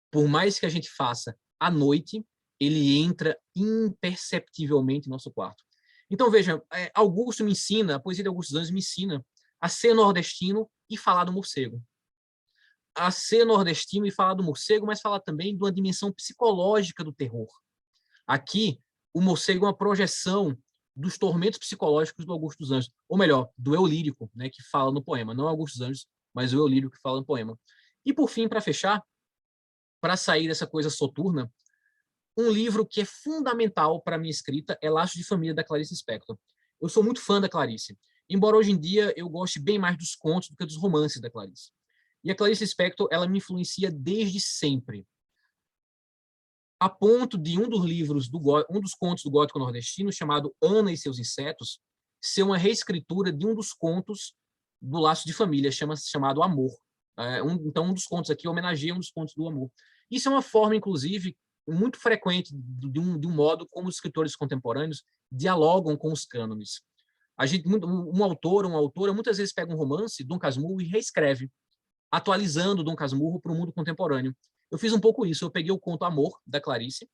por mais que a gente faça à noite, ele entra imperceptivelmente em nosso quarto. Então, veja, Augusto me ensina, a poesia de Augusto dos Anjos me ensina a ser nordestino e falar do morcego. A ser nordestino e falar do morcego, mas falar também de uma dimensão psicológica do terror. Aqui, o morcego é uma projeção dos tormentos psicológicos do Augusto dos Anjos, ou melhor, do eu lírico, né, que fala no poema, não Augusto dos Anjos, mas o eu lírico que fala no poema. E por fim, para fechar, para sair dessa coisa soturna, um livro que é fundamental para a minha escrita é Laços de Família, da Clarice Lispector. Eu sou muito fã da Clarice, embora hoje em dia eu goste bem mais dos contos do que dos romances da Clarice. E a Clarice Lispector, ela me influencia desde sempre, a ponto de um dos livros, um dos contos do gótico nordestino, chamado Ana e seus Insetos, ser uma reescritura de um dos contos do Laço de Família, chamado Amor. Então, um dos contos aqui homenageia um dos contos do Amor. Isso é uma forma, inclusive, muito frequente de um modo como os escritores contemporâneos dialogam com os cânones. Um autor, uma autora, muitas vezes pega um romance, Dom Casmurro, e reescreve, atualizando Dom Casmurro para o mundo contemporâneo. Eu fiz um pouco isso. Eu peguei o conto Amor, da Clarice,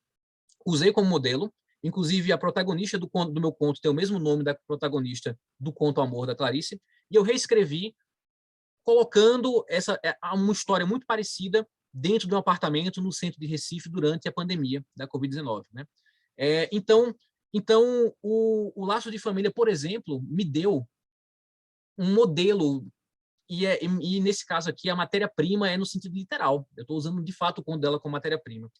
usei como modelo. Inclusive, a protagonista do meu conto tem o mesmo nome da protagonista do conto Amor, da Clarice. E eu reescrevi, colocando uma história muito parecida dentro de um apartamento no centro de Recife durante a pandemia da Covid-19. Né? Então, o Laço de Família, por exemplo, me deu um modelo. E nesse caso aqui, a matéria-prima é no sentido literal. Eu estou usando, de fato, o conto dela como matéria-prima.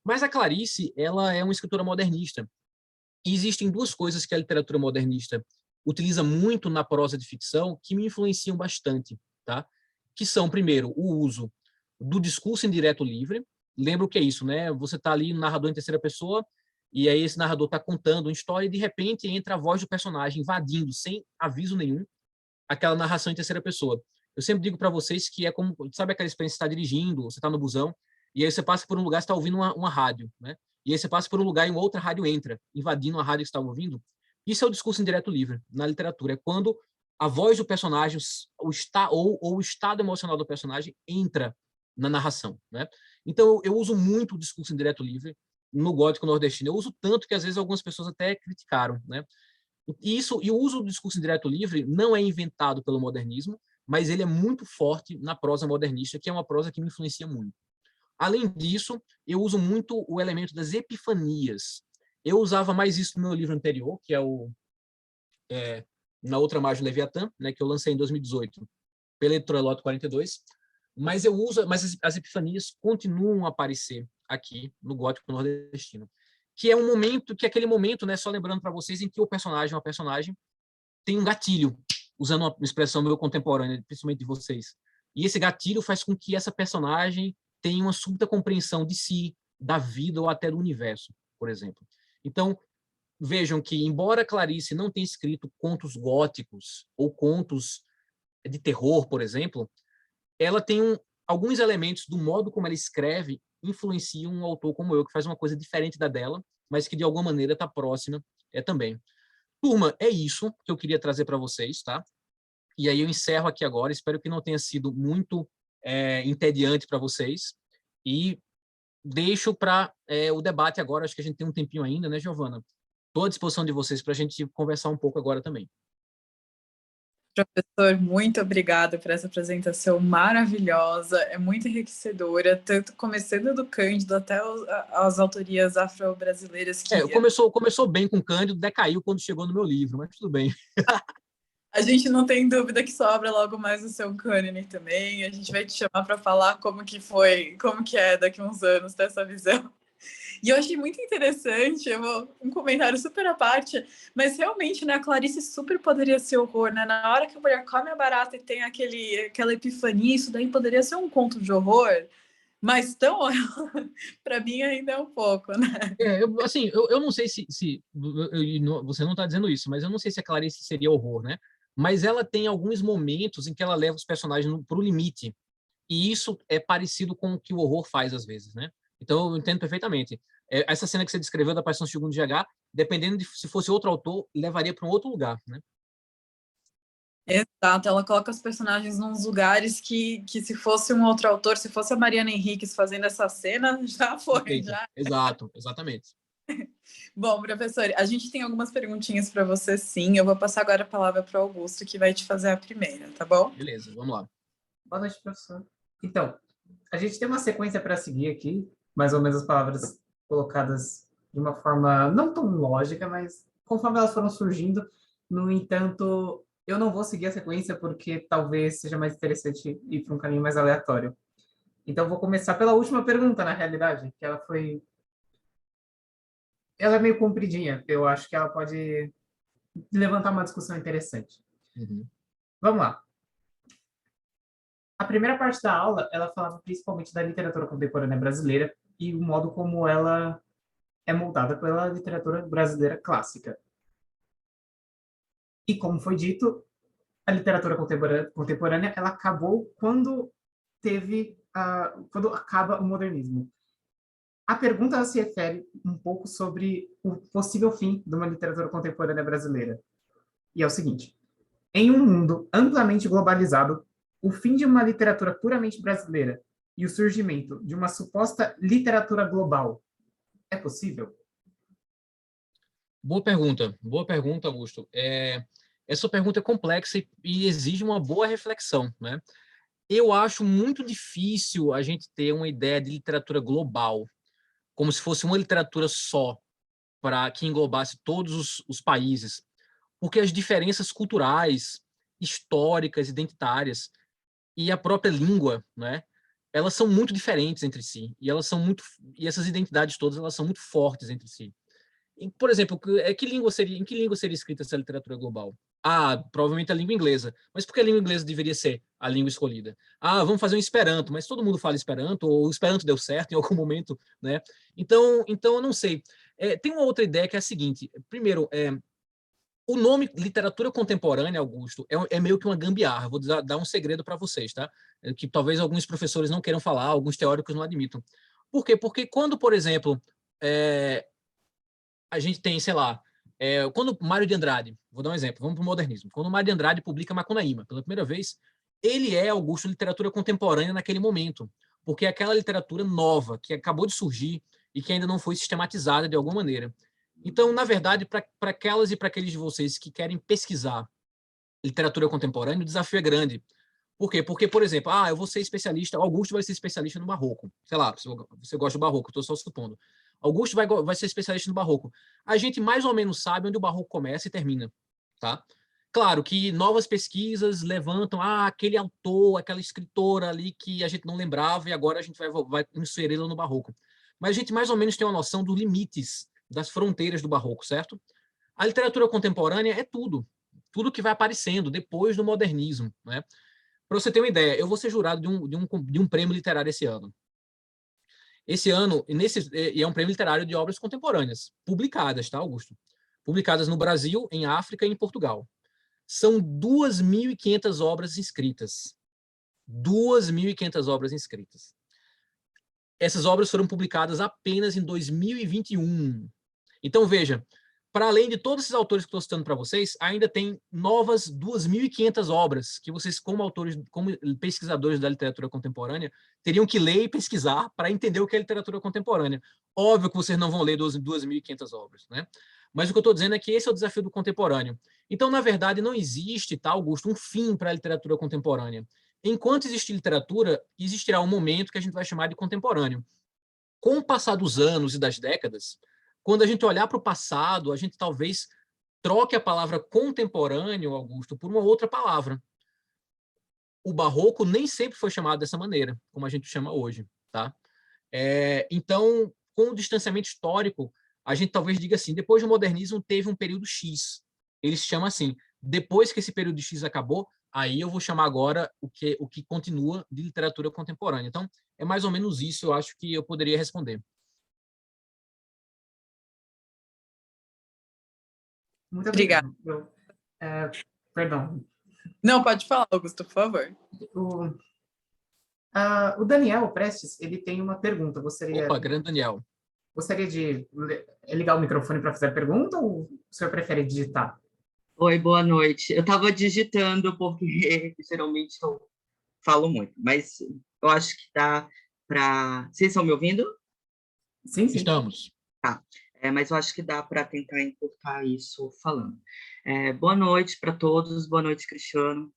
Mas a Clarice, ela é uma escritora modernista. E existem duas coisas que a literatura modernista utiliza muito na prosa de ficção que me influenciam bastante, tá? Que são, primeiro, o uso do discurso indireto livre. Lembra o que é isso, né? Você está ali, narrador em terceira pessoa, e aí esse narrador está contando uma história e, de repente, entra a voz do personagem invadindo, sem aviso nenhum, aquela narração em terceira pessoa. Eu sempre digo para vocês que é como, sabe aquela experiência, você está dirigindo, você está no busão, e aí você passa por um lugar, você está ouvindo uma rádio, né? E aí você passa por um lugar e uma outra rádio entra, invadindo a rádio que você está ouvindo. Isso é o discurso indireto livre na literatura. É quando a voz do personagem, ou o estado emocional do personagem entra na narração, né? Então, eu uso muito o discurso indireto livre no gótico nordestino. Eu uso tanto que, às vezes, algumas pessoas até criticaram, né? E o uso do discurso indireto livre não é inventado pelo modernismo, mas ele é muito forte na prosa modernista, que é uma prosa que me influencia muito. Além disso, eu uso muito o elemento das epifanias. Eu usava mais isso no meu livro anterior, que é Na Outra Margem do Leviatã, né, que eu lancei em 2018 pela editora Loto 42, mas as epifanias continuam a aparecer aqui no gótico nordestino, que é aquele momento, né, só lembrando para vocês, em que uma personagem tem um gatilho, usando uma expressão meio contemporânea, principalmente de vocês. E esse gatilho faz com que essa personagem tenha uma súbita compreensão de si, da vida ou até do universo, por exemplo. Então, vejam que, embora Clarice não tenha escrito contos góticos ou contos de terror, por exemplo, ela tem alguns elementos do modo como ela escreve influenciam um autor como eu, que faz uma coisa diferente da dela, mas que de alguma maneira está próxima também. Turma, é isso que eu queria trazer para vocês, tá? E aí eu encerro aqui agora, espero que não tenha sido muito entediante para vocês, e deixo para o debate agora, acho que a gente tem um tempinho ainda, né, Giovana? Estou à disposição de vocês para a gente conversar um pouco agora também. Professor, muito obrigada por essa apresentação maravilhosa, é muito enriquecedora, tanto começando do Cândido até as autorias afro-brasileiras que Começou bem com Cândido, decaiu quando chegou no meu livro, mas tudo bem. a gente não tem dúvida que sobra logo mais o seu cânone também. A gente vai te chamar para falar como que foi, como que é daqui a uns anos dessa visão. E eu achei muito interessante, um comentário super à parte, mas realmente, né, a Clarice super poderia ser horror, né? Na hora que a mulher come a barata e tem aquela epifania, isso daí poderia ser um conto de horror, mas tão para mim ainda é um pouco, né? Eu não sei se você não está dizendo isso, mas eu não sei se a Clarice seria horror, né? Mas ela tem alguns momentos em que ela leva os personagens para o limite, e isso é parecido com o que o horror faz às vezes, né? Então eu entendo perfeitamente. Essa cena que você descreveu da Paixão Segundo de H, dependendo de se fosse outro autor, levaria para um outro lugar, né? Exato, ela coloca os personagens nos lugares que se fosse um outro autor, se fosse a Mariana Henriques fazendo essa cena, já foi, Perfeito. já. Exato, exatamente. Bom, professor, a gente tem algumas perguntinhas para você, sim. Eu vou passar agora a palavra para o Augusto, que vai te fazer a primeira, tá bom? Beleza, vamos lá. Boa noite, professor. Então, a gente tem uma sequência para seguir aqui, mais ou menos as palavras colocadas de uma forma não tão lógica, mas conforme elas foram surgindo. No entanto, eu não vou seguir a sequência porque talvez seja mais interessante ir para um caminho mais aleatório. Então, vou começar pela última pergunta, na realidade, que ela foi... Ela é meio compridinha, eu acho que ela pode levantar uma discussão interessante. Uhum. Vamos lá. A primeira parte da aula, ela falava principalmente da literatura contemporânea brasileira e o modo como ela é moldada pela literatura brasileira clássica. E como foi dito, a literatura contemporânea ela acabou quando quando acaba o modernismo. A pergunta se refere um pouco sobre o possível fim de uma literatura contemporânea brasileira. E é o seguinte: em um mundo amplamente globalizado, o fim de uma literatura puramente brasileira e o surgimento de uma suposta literatura global é possível? Boa pergunta, Augusto. Essa pergunta é complexa e exige uma boa reflexão, né? Eu acho muito difícil a gente ter uma ideia de literatura global, como se fosse uma literatura só, para que englobasse todos os países, porque as diferenças culturais, históricas, identitárias e a própria língua, né? Elas são muito diferentes entre si e essas identidades todas elas são muito fortes entre si. Por exemplo, em que língua seria escrita essa literatura global? Ah, provavelmente a língua inglesa. Mas por que a língua inglesa deveria ser a língua escolhida? Ah, vamos fazer um Esperanto, mas todo mundo fala Esperanto, ou o Esperanto deu certo em algum momento, né? Então eu não sei. Tem uma outra ideia que é a seguinte. Primeiro, o nome literatura contemporânea, Augusto, é meio que uma gambiarra. Vou dar um segredo para vocês, tá? Que talvez alguns professores não queiram falar, alguns teóricos não admitam. Por quê? Porque quando, por exemplo, a gente tem, sei lá, quando Mário de Andrade, vou dar um exemplo, vamos para o modernismo, quando Mário de Andrade publica Macunaíma, pela primeira vez, ele é, Augusto, literatura contemporânea naquele momento, porque é aquela literatura nova, que acabou de surgir e que ainda não foi sistematizada de alguma maneira. Então, na verdade, para aquelas e para aqueles de vocês que querem pesquisar literatura contemporânea, o desafio é grande. Por quê? Porque, por exemplo, eu vou ser especialista, Augusto vai ser especialista no barroco. Sei lá, você gosta do barroco, estou só supondo. Augusto vai ser especialista no barroco. A gente mais ou menos sabe onde o barroco começa e termina, tá? Claro que novas pesquisas levantam aquele autor, aquela escritora ali que a gente não lembrava e agora a gente vai inseri-la no barroco. Mas a gente mais ou menos tem uma noção dos limites, das fronteiras do barroco, certo? A literatura contemporânea é tudo que vai aparecendo depois do modernismo, né? Para você ter uma ideia, eu vou ser jurado de um prêmio literário esse ano. Esse ano, e é um prêmio literário de obras contemporâneas, publicadas, tá, Augusto? publicadas no Brasil, em África e em Portugal. São 2.500 obras inscritas. 2.500 obras inscritas. Essas obras foram publicadas apenas em 2021. Então, veja, para além de todos esses autores que estou citando para vocês, ainda tem novas 2.500 obras que vocês, como autores, como pesquisadores da literatura contemporânea, teriam que ler e pesquisar para entender o que é literatura contemporânea. Óbvio que vocês não vão ler 2.500 obras, né? Mas o que eu estou dizendo é que esse é o desafio do contemporâneo. Então, na verdade, não existe, tá, Augusto, um fim para a literatura contemporânea. Enquanto existe literatura, existirá um momento que a gente vai chamar de contemporâneo. Com o passar dos anos e das décadas, quando a gente olhar para o passado, a gente talvez troque a palavra contemporâneo, Augusto, por uma outra palavra. O barroco nem sempre foi chamado dessa maneira, como a gente chama hoje, tá? Então, com o distanciamento histórico, a gente talvez diga assim, depois do modernismo teve um período X. Eles chamam assim, depois que esse período X acabou, aí eu vou chamar agora o que continua de literatura contemporânea. Então, é mais ou menos isso, eu acho que eu poderia responder. Muito Obrigada. obrigado. Perdão. Não, pode falar, Augusto, por favor. O Daniel Prestes, ele tem uma pergunta. Opa, grande Daniel. Gostaria de ligar o microfone para fazer a pergunta ou o senhor prefere digitar? Oi, boa noite. Eu estava digitando porque geralmente eu falo muito, mas eu acho que dá para... Vocês estão me ouvindo? Sim, sim. Estamos. Tá. Mas eu acho que dá para tentar encurtar isso falando. Boa noite para todos, boa noite, Cristiano.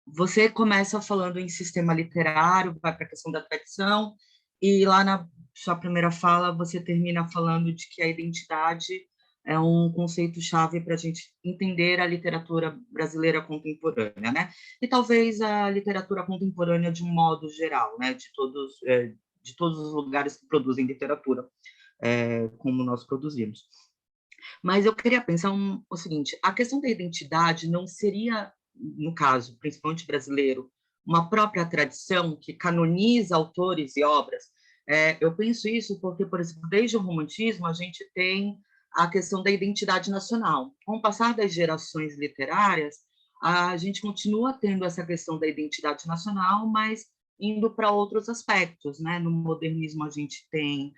Você começa falando em sistema literário, vai para a questão da tradição, e lá na sua primeira fala você termina falando de que a identidade é um conceito-chave para a gente entender a literatura brasileira contemporânea, né? E talvez a literatura contemporânea de um modo geral, né? De todos os lugares que produzem literatura, como nós produzimos. Mas eu queria pensar o seguinte, a questão da identidade não seria, no caso, principalmente brasileiro, uma própria tradição que canoniza autores e obras? Eu penso isso porque, por exemplo, desde o romantismo, a gente tem a questão da identidade nacional. Com o passar das gerações literárias, a gente continua tendo essa questão da identidade nacional, mas indo para outros aspectos, né? No modernismo, a gente tem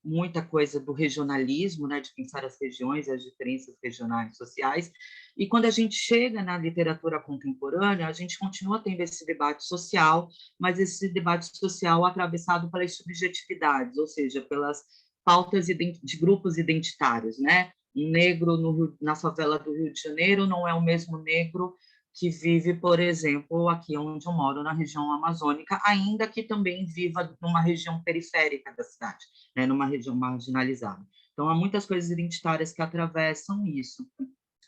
muita coisa do regionalismo, né, de pensar as regiões, as diferenças regionais sociais, e quando a gente chega na literatura contemporânea, a gente continua tendo esse debate social, mas esse debate social atravessado pelas subjetividades, ou seja, pelas pautas de grupos identitários, né? Um negro na favela do Rio de Janeiro não é o mesmo negro que vive, por exemplo, aqui onde eu moro, na região amazônica, ainda que também viva numa região periférica da cidade, né, numa região marginalizada. Então, há muitas coisas identitárias que atravessam isso,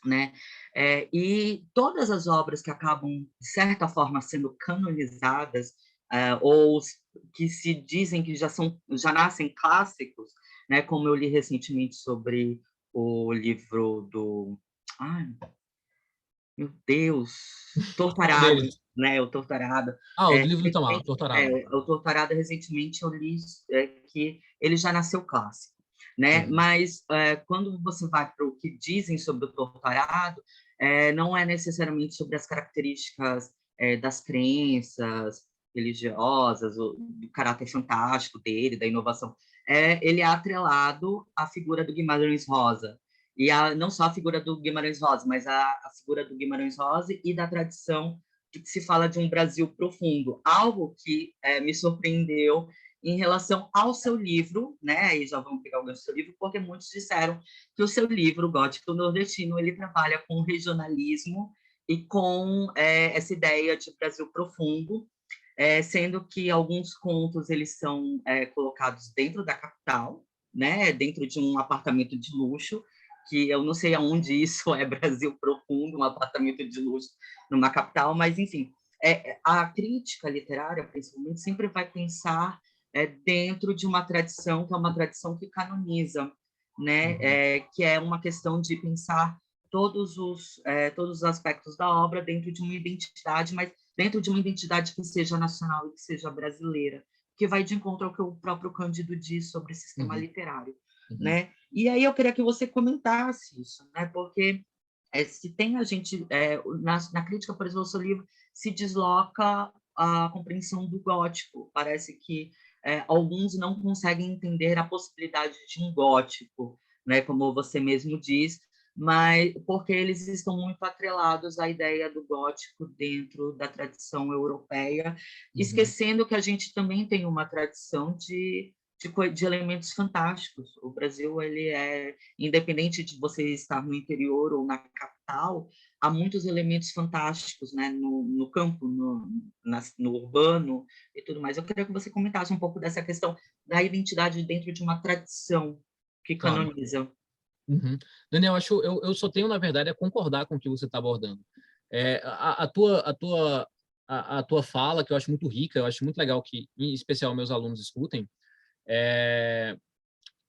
né? E todas as obras que acabam, de certa forma, sendo canonizadas, ou que se dizem que já nascem clássicos, né, como eu li recentemente sobre o livro do... Meu Deus, Torturado, né? O Torturado. O livro do Itamar, Torturado. O Torturado, recentemente, eu li que ele já nasceu clássico, né? Mas quando você vai para o que dizem sobre o Torturado, não é necessariamente sobre as características das crenças religiosas, do caráter fantástico dele, da inovação. Ele é atrelado à figura do Guimarães Rosa, e não só a figura do Guimarães Rosa, mas a figura do Guimarães Rosa e da tradição que se fala de um Brasil profundo, algo que me surpreendeu em relação ao seu livro, né? E já vamos pegar o gancho do seu livro, porque muitos disseram que o seu livro, Gótico Nordestino, ele trabalha com regionalismo e com essa ideia de Brasil profundo, sendo que alguns contos eles são colocados dentro da capital, né? Dentro de um apartamento de luxo, que eu não sei aonde isso é Brasil profundo, um apartamento de luxo numa capital, mas, enfim, a crítica literária, principalmente, sempre vai pensar dentro de uma tradição, que é uma tradição que canoniza, né? Que é uma questão de pensar todos os aspectos da obra dentro de uma identidade, mas dentro de uma identidade que seja nacional e que seja brasileira, que vai de encontro ao que o próprio Cândido diz sobre o sistema literário. né? E aí eu queria que você comentasse isso, né? Porque se tem a gente, na crítica, por exemplo, do seu livro, se desloca a compreensão do gótico. Parece que alguns não conseguem entender a possibilidade de um gótico, né? Como você mesmo diz, mas porque eles estão muito atrelados à ideia do gótico dentro da tradição europeia, esquecendo que a gente também tem uma tradição de elementos fantásticos. O Brasil, ele é, independente de você estar no interior ou na capital, há muitos elementos fantásticos, né, no campo, no urbano e tudo mais. Eu queria que você comentasse um pouco dessa questão da identidade dentro de uma tradição que Claro. canoniza. Uhum. Daniel, eu só tenho, na verdade, a concordar com o que você está abordando. A tua fala, que eu acho muito rica, eu acho muito legal que, em especial, meus alunos escutem,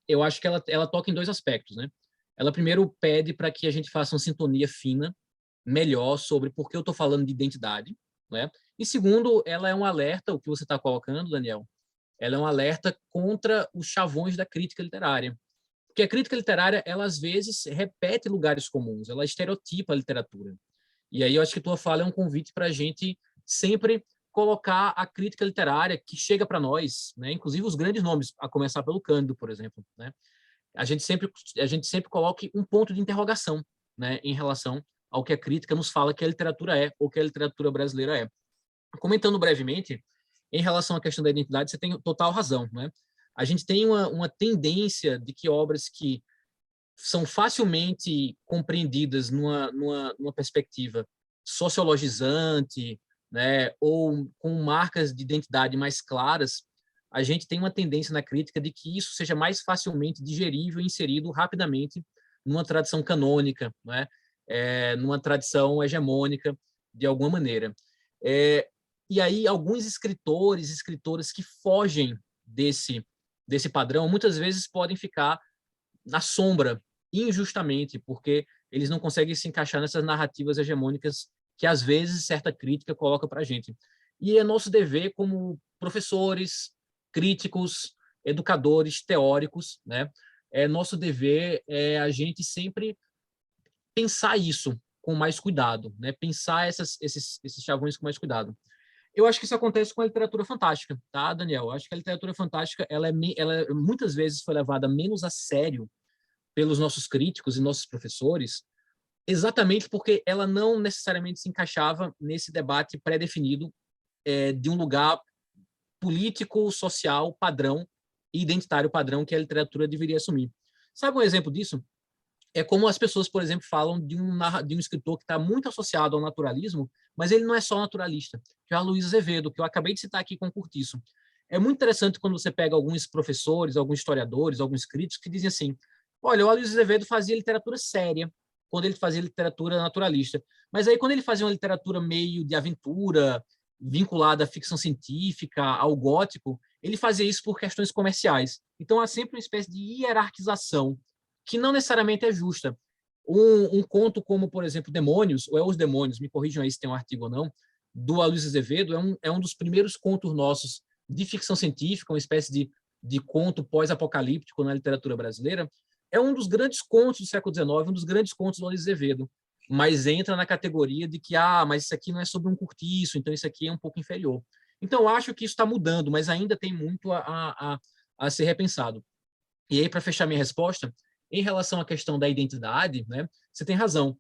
eu acho que ela toca em dois aspectos, né? Ela primeiro pede para que a gente faça uma sintonia fina, melhor, sobre por que eu estou falando de identidade, né? E segundo, ela é um alerta, o que você está colocando, Daniel, ela é um alerta contra os chavões da crítica literária. Porque a crítica literária, ela às vezes repete lugares comuns, ela estereotipa a literatura. E aí eu acho que tua fala é um convite para a gente sempre colocar a crítica literária que chega para nós, né? Inclusive os grandes nomes, a começar pelo Cândido, por exemplo, né? A gente sempre coloque um ponto de interrogação, né, em relação ao que a crítica nos fala que a literatura é, ou que a literatura brasileira é. Comentando brevemente, em relação à questão da identidade, você tem total razão, né? A gente tem uma tendência de que obras que são facilmente compreendidas numa perspectiva sociologizante, né, ou com marcas de identidade mais claras, a gente tem uma tendência na crítica de que isso seja mais facilmente digerível e inserido rapidamente numa tradição canônica, né, numa tradição hegemônica, de alguma maneira. E aí, alguns escritoras que fogem desse padrão, muitas vezes podem ficar na sombra, injustamente, porque eles não conseguem se encaixar nessas narrativas hegemônicas que, às vezes, certa crítica coloca para a gente. E é nosso dever, como professores, críticos, educadores, teóricos, né? É nosso dever a gente sempre pensar isso com mais cuidado, né? Pensar esses chavões com mais cuidado. Eu acho que isso acontece com a literatura fantástica, tá, Daniel? Eu acho que a literatura fantástica, ela muitas vezes foi levada menos a sério pelos nossos críticos e nossos professores, exatamente porque ela não necessariamente se encaixava nesse debate pré-definido de um lugar político, social, padrão e identitário padrão que a literatura deveria assumir. Sabe um exemplo disso? É como as pessoas, por exemplo, falam de um escritor que está muito associado ao naturalismo, mas ele não é só naturalista, que é a Luiz Azevedo, que eu acabei de citar aqui com o Curtiço. É muito interessante quando você pega alguns professores, alguns historiadores, alguns críticos que dizem assim: olha, o Aloysio Azevedo fazia literatura séria quando ele fazia literatura naturalista. Mas aí, quando ele fazia uma literatura meio de aventura, vinculada à ficção científica, ao gótico, ele fazia isso por questões comerciais. Então, há sempre uma espécie de hierarquização, que não necessariamente é justa. Um conto como, por exemplo, Demônios, ou Os Demônios, me corrijam aí se tem um artigo ou não, do Aloysio Azevedo, é um dos primeiros contos nossos de ficção científica, uma espécie de conto pós-apocalíptico na literatura brasileira. É um dos grandes contos do século XIX, um dos grandes contos do Aloysio Azevedo, mas entra na categoria de que, mas isso aqui não é sobre um cortiço, então isso aqui é um pouco inferior. Então, eu acho que isso está mudando, mas ainda tem muito a ser repensado. E aí, para fechar minha resposta, em relação à questão da identidade, né, você tem razão.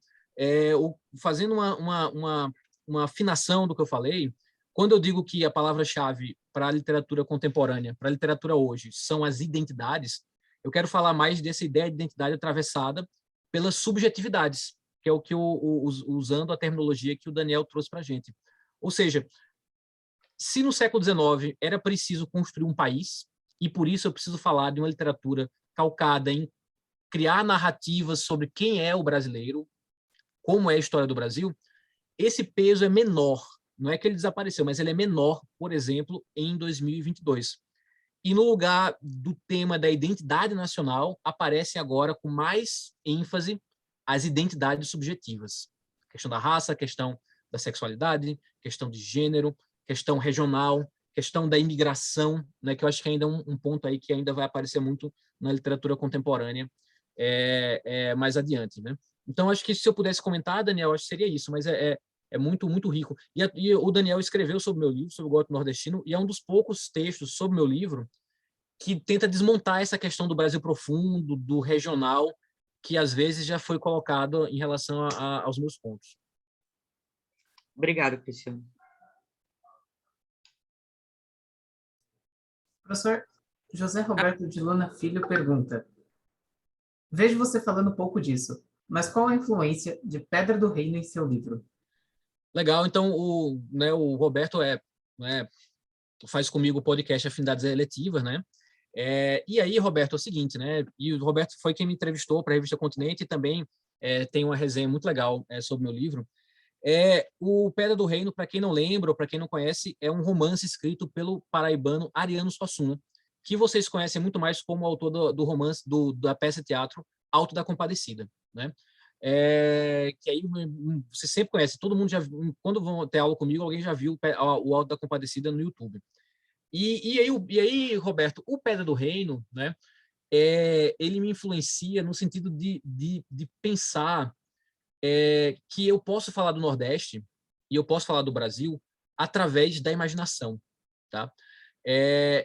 Fazendo uma afinação do que eu falei, quando eu digo que a palavra-chave para a literatura contemporânea, para a literatura hoje, são as identidades, eu quero falar mais dessa ideia de identidade atravessada pelas subjetividades, que é o que usando a terminologia que o Daniel trouxe para a gente. Ou seja, se no século XIX era preciso construir um país, e por isso eu preciso falar de uma literatura calcada em criar narrativas sobre quem é o brasileiro, como é a história do Brasil, esse peso é menor. Não é que ele desapareceu, mas ele é menor, por exemplo, em 2022. E no lugar do tema da identidade nacional, aparecem agora com mais ênfase as identidades subjetivas. A questão da raça, a questão da sexualidade, questão de gênero, questão regional, questão da imigração, né, que eu acho que ainda é um ponto aí que ainda vai aparecer muito na literatura contemporânea mais adiante, né? Então, acho que se eu pudesse comentar, Daniel, acho que seria isso, mas é muito, muito rico. E o Daniel escreveu sobre o meu livro, sobre o gótico nordestino, e é um dos poucos textos sobre o meu livro que tenta desmontar essa questão do Brasil profundo, do regional, que às vezes já foi colocado em relação aos meus pontos. Obrigada, Cristiano. Professor José Roberto de Luna Filho pergunta: vejo você falando pouco disso, mas qual a influência de Pedra do Reino em seu livro? Legal, então o Roberto faz comigo o podcast Afinidades Eletivas, né? E aí, Roberto, é o seguinte, né? E o Roberto foi quem me entrevistou para a revista Continente e também tem uma resenha muito legal sobre meu livro. O Pedra do Reino, para quem não lembra ou para quem não conhece, é um romance escrito pelo paraibano Ariano Suassuna, que vocês conhecem muito mais como autor do romance, da peça de teatro Alto da Compadecida, né? Que aí você sempre conhece, todo mundo já viu, quando vão ter aula comigo, alguém já viu o Alto da Compadecida no YouTube. E aí, Roberto, o Pedra do Reino, né, ele me influencia no sentido de pensar que eu posso falar do Nordeste e eu posso falar do Brasil através da imaginação, tá?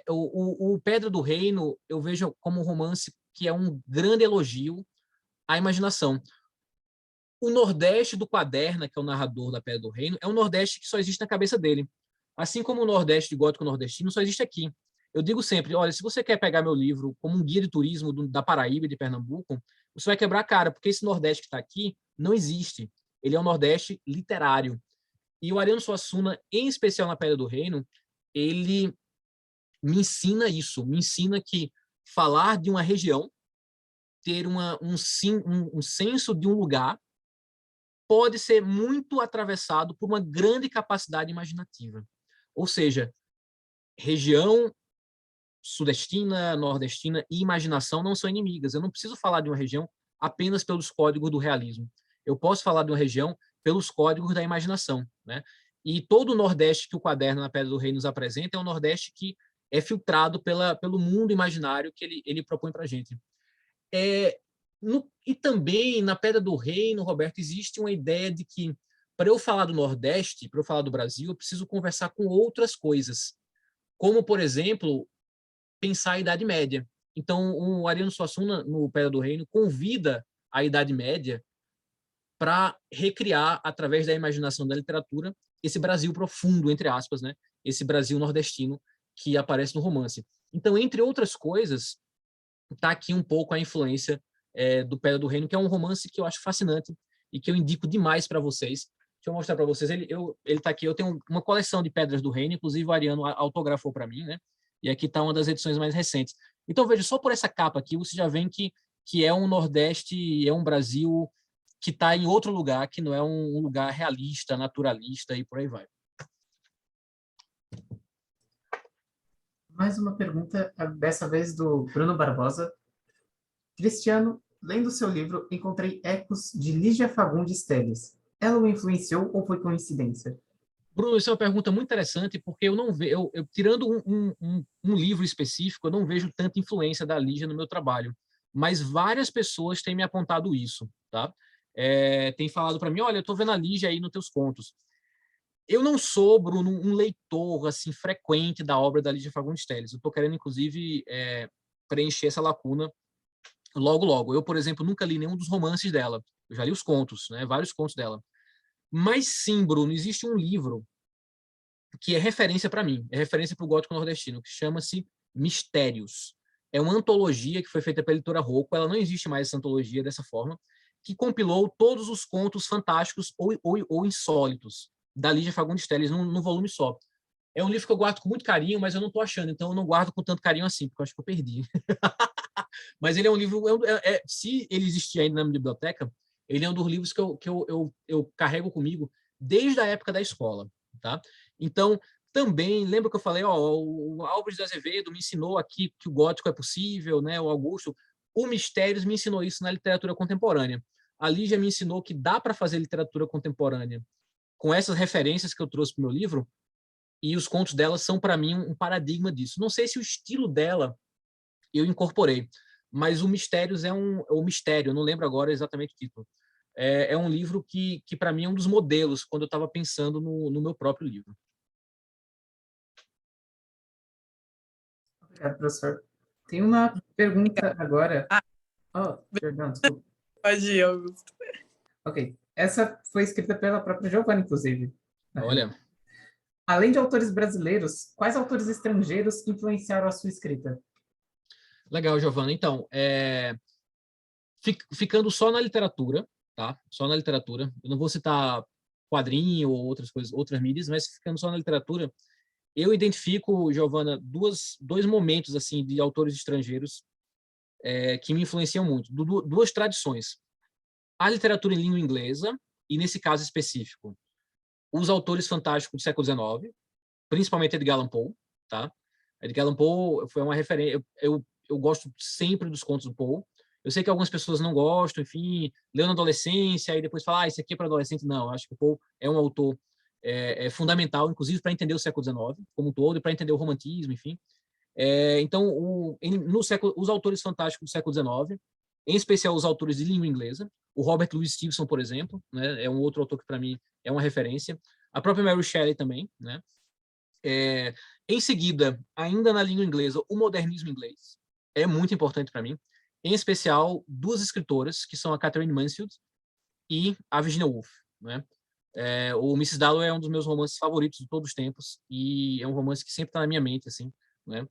O Pedra do Reino eu vejo como um romance que é um grande elogio à imaginação. O Nordeste do Quaderna, que é o narrador da Pedra do Reino, é um Nordeste que só existe na cabeça dele. Assim como o Nordeste de gótico nordestino só existe aqui. Eu digo sempre, olha, se você quer pegar meu livro como um guia de turismo da Paraíba e de Pernambuco, você vai quebrar a cara, porque esse Nordeste que está aqui não existe. Ele é um Nordeste literário. E o Ariano Suassuna, em especial na Pedra do Reino, ele me ensina isso, me ensina que falar de uma região, ter um senso de um lugar, pode ser muito atravessado por uma grande capacidade imaginativa. Ou seja, região sudestina, nordestina e imaginação não são inimigas. Eu não preciso falar de uma região apenas pelos códigos do realismo. Eu posso falar de uma região pelos códigos da imaginação, né? E todo o Nordeste que o Quaderno na Pedra do Rei nos apresenta é um Nordeste que é filtrado pelo mundo imaginário que ele propõe para a gente. E também na Pedra do Reino, Roberto, existe uma ideia de que para eu falar do Nordeste, para eu falar do Brasil, eu preciso conversar com outras coisas, como, por exemplo, pensar a Idade Média. Então, o Ariano Suassuna, no Pedra do Reino, convida a Idade Média para recriar, através da imaginação da literatura, esse Brasil profundo, entre aspas, né? Esse Brasil nordestino que aparece no romance. Então, entre outras coisas, está aqui um pouco a influência do Pedra do Reino, que é um romance que eu acho fascinante e que eu indico demais para vocês. Deixa eu mostrar para vocês. Ele está aqui. Eu tenho uma coleção de Pedras do Reino, inclusive o Ariano autografou para mim, né? E aqui está uma das edições mais recentes. Então, veja, só por essa capa aqui, você já vê que é um Nordeste, é um Brasil que está em outro lugar, que não é um lugar realista, naturalista e por aí vai. Mais uma pergunta, dessa vez do Bruno Barbosa. Cristiano, lendo seu livro, encontrei ecos de Lígia Fagundes Telles. Ela o influenciou ou foi coincidência? Bruno, isso é uma pergunta muito interessante, porque eu não vejo, tirando um livro específico, eu não vejo tanta influência da Lígia no meu trabalho, mas várias pessoas têm me apontado isso, tá? Tem falado para mim, olha, eu estou vendo a Lígia aí nos teus contos. Eu não sou, Bruno, um leitor assim frequente da obra da Lígia Fagundes Telles. Eu estou querendo, inclusive, preencher essa lacuna logo, logo. Eu, por exemplo, nunca li nenhum dos romances dela. Eu já li os contos, né? Vários contos dela. Mas sim, Bruno, existe um livro que é referência para mim, é referência para o gótico nordestino, que chama-se Mistérios. É uma antologia que foi feita pela editora Rocco, ela não existe mais essa antologia dessa forma, que compilou todos os contos fantásticos ou insólitos da Lígia Fagundes Telles num volume só. É um livro que eu guardo com muito carinho, mas eu não estou achando, então eu não guardo com tanto carinho assim, porque eu acho que eu perdi. Mas ele é um livro, se ele existir ainda na minha biblioteca, ele é um dos livros que eu carrego comigo desde a época da escola, tá? Então, também, lembra que eu falei, o Álvares de Azevedo me ensinou aqui que o gótico é possível, né? O Augusto, o Mistérios me ensinou isso na literatura contemporânea. A Lígia me ensinou que dá para fazer literatura contemporânea com essas referências que eu trouxe para o meu livro, e os contos dela são, para mim, um paradigma disso. Não sei se o estilo dela eu incorporei, mas o Mistérios o Mistério, eu não lembro agora exatamente o título. É um livro que para mim, é um dos modelos quando eu estava pensando no meu próprio livro. Obrigado, professor. Tem uma pergunta agora. Ah. Oh, perdão, desculpa. Pode ir, Augusto. Ok. Essa foi escrita pela própria Giovanna, inclusive. Olha, Além de autores brasileiros, quais autores estrangeiros influenciaram a sua escrita? legal, Giovana. Então, ficando só na literatura, tá? Só na literatura. Eu não vou citar quadrinho ou outras coisas, outras mídias, mas ficando só na literatura, eu identifico, Giovana, dois momentos assim de autores estrangeiros que me influenciam muito. Duas tradições: a literatura em língua inglesa e, nesse caso específico, os autores fantásticos do século XIX, principalmente Edgar Allan Poe, tá? Edgar Allan Poe foi uma referência. Eu gosto sempre dos contos do Poe. Eu sei que algumas pessoas não gostam, enfim, leu na adolescência, aí depois fala, isso aqui é para adolescente. Não, acho que o Poe é um autor fundamental, inclusive para entender o século XIX como um todo, e para entender o romantismo, enfim. Então, os autores fantásticos do século XIX, em especial os autores de língua inglesa, o Robert Louis Stevenson, por exemplo, né, é um outro autor que para mim é uma referência. A própria Mary Shelley também, né? Em seguida, ainda na língua inglesa, o modernismo inglês é muito importante para mim, em especial duas escritoras, que são a Catherine Mansfield e a Virginia Woolf, né? O Mrs. Dalloway é um dos meus romances favoritos de todos os tempos, e é um romance que sempre está na minha mente, assim, né?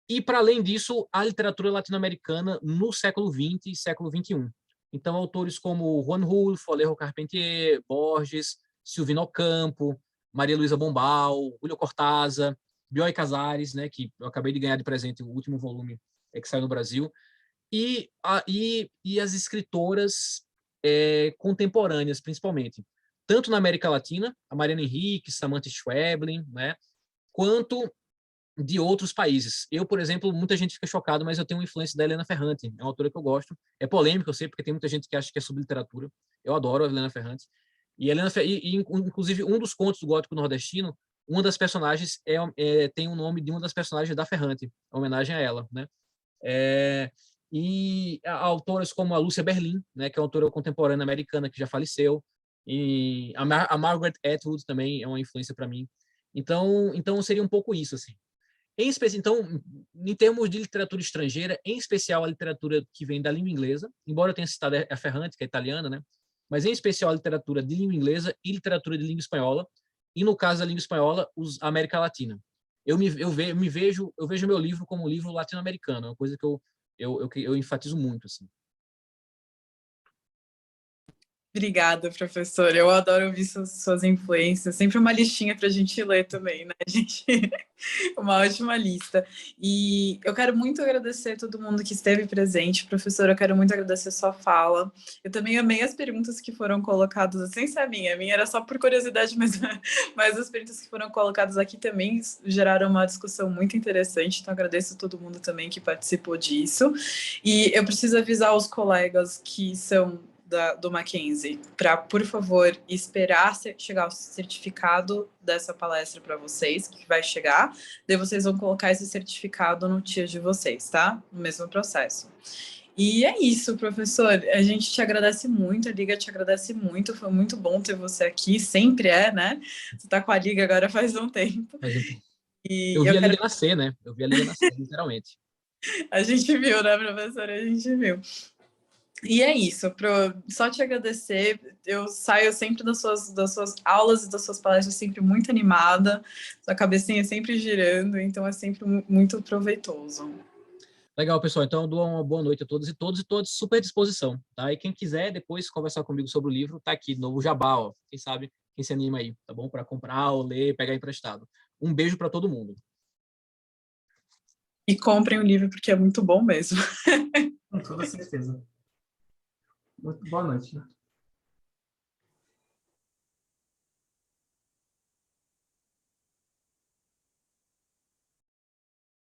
E, para além disso, a literatura latino-americana no século XX e século XXI. Então, autores como Juan Rulfo, Alejo Carpentier, Borges, Silvino Ocampo, Maria Luísa Bombal, Julio Cortázar, Bioy Casares, né, que eu acabei de ganhar de presente o último volume que saiu no Brasil, e as escritoras contemporâneas, principalmente, tanto na América Latina, a Mariana Henrique, Samantha Schweblin, né, quanto de outros países. Eu, por exemplo, muita gente fica chocado, mas eu tenho uma influência da Helena Ferrante, é uma autora que eu gosto. É polêmico, eu sei, porque tem muita gente que acha que é sobre literatura. Eu adoro a Helena Ferrante. Inclusive, um dos contos do Gótico Nordestino, uma das personagens tem o nome de uma das personagens da Ferrante, em homenagem a ela, né? E autoras como a Lúcia Berlin, né, que é uma autora contemporânea americana que já faleceu, e a Margaret Atwood também é uma influência para mim. Então seria um pouco isso, assim. Então, em termos de literatura estrangeira, em especial a literatura que vem da língua inglesa, embora eu tenha citado a Ferrante, que é italiana, né? Mas em especial a literatura de língua inglesa e literatura de língua espanhola, e no caso da língua espanhola, a América Latina. Eu vejo meu livro como um livro latino-americano, uma coisa que eu enfatizo muito, assim. Obrigada, professor. Eu adoro ouvir suas influências. Sempre uma listinha para a gente ler também, né, gente? Uma ótima lista. E eu quero muito agradecer todo mundo que esteve presente. Professor, eu quero muito agradecer sua fala. Eu também amei as perguntas que foram colocadas, sem ser a minha era só por curiosidade, mas as perguntas que foram colocadas aqui também geraram uma discussão muito interessante. Então, agradeço a todo mundo também que participou disso. E eu preciso avisar os colegas que são do Mackenzie, para, por favor, esperar chegar o certificado dessa palestra para vocês, que vai chegar, daí vocês vão colocar esse certificado no tier de vocês, tá? No mesmo processo. E é isso, professor. A gente te agradece muito, a Liga te agradece muito, foi muito bom ter você aqui, sempre né? Você está com a Liga agora faz um tempo. Eu vi a Liga nascer, né? Eu vi a Liga nascer, literalmente. A gente viu, né, professor? A gente viu. E é isso, só te agradecer. Eu saio sempre das suas aulas e das suas palestras sempre muito animada, sua cabecinha sempre girando, então é sempre muito proveitoso. Legal, pessoal. Então, eu dou uma boa noite a todos e todos, super disposição, tá? E quem quiser depois conversar comigo sobre o livro, tá aqui, novo jabá, ó. Quem sabe, quem se anima aí, tá bom? Para comprar ou ler, pegar emprestado. Um beijo para todo mundo. E comprem o livro, porque é muito bom mesmo. Com toda certeza. Muito boa noite.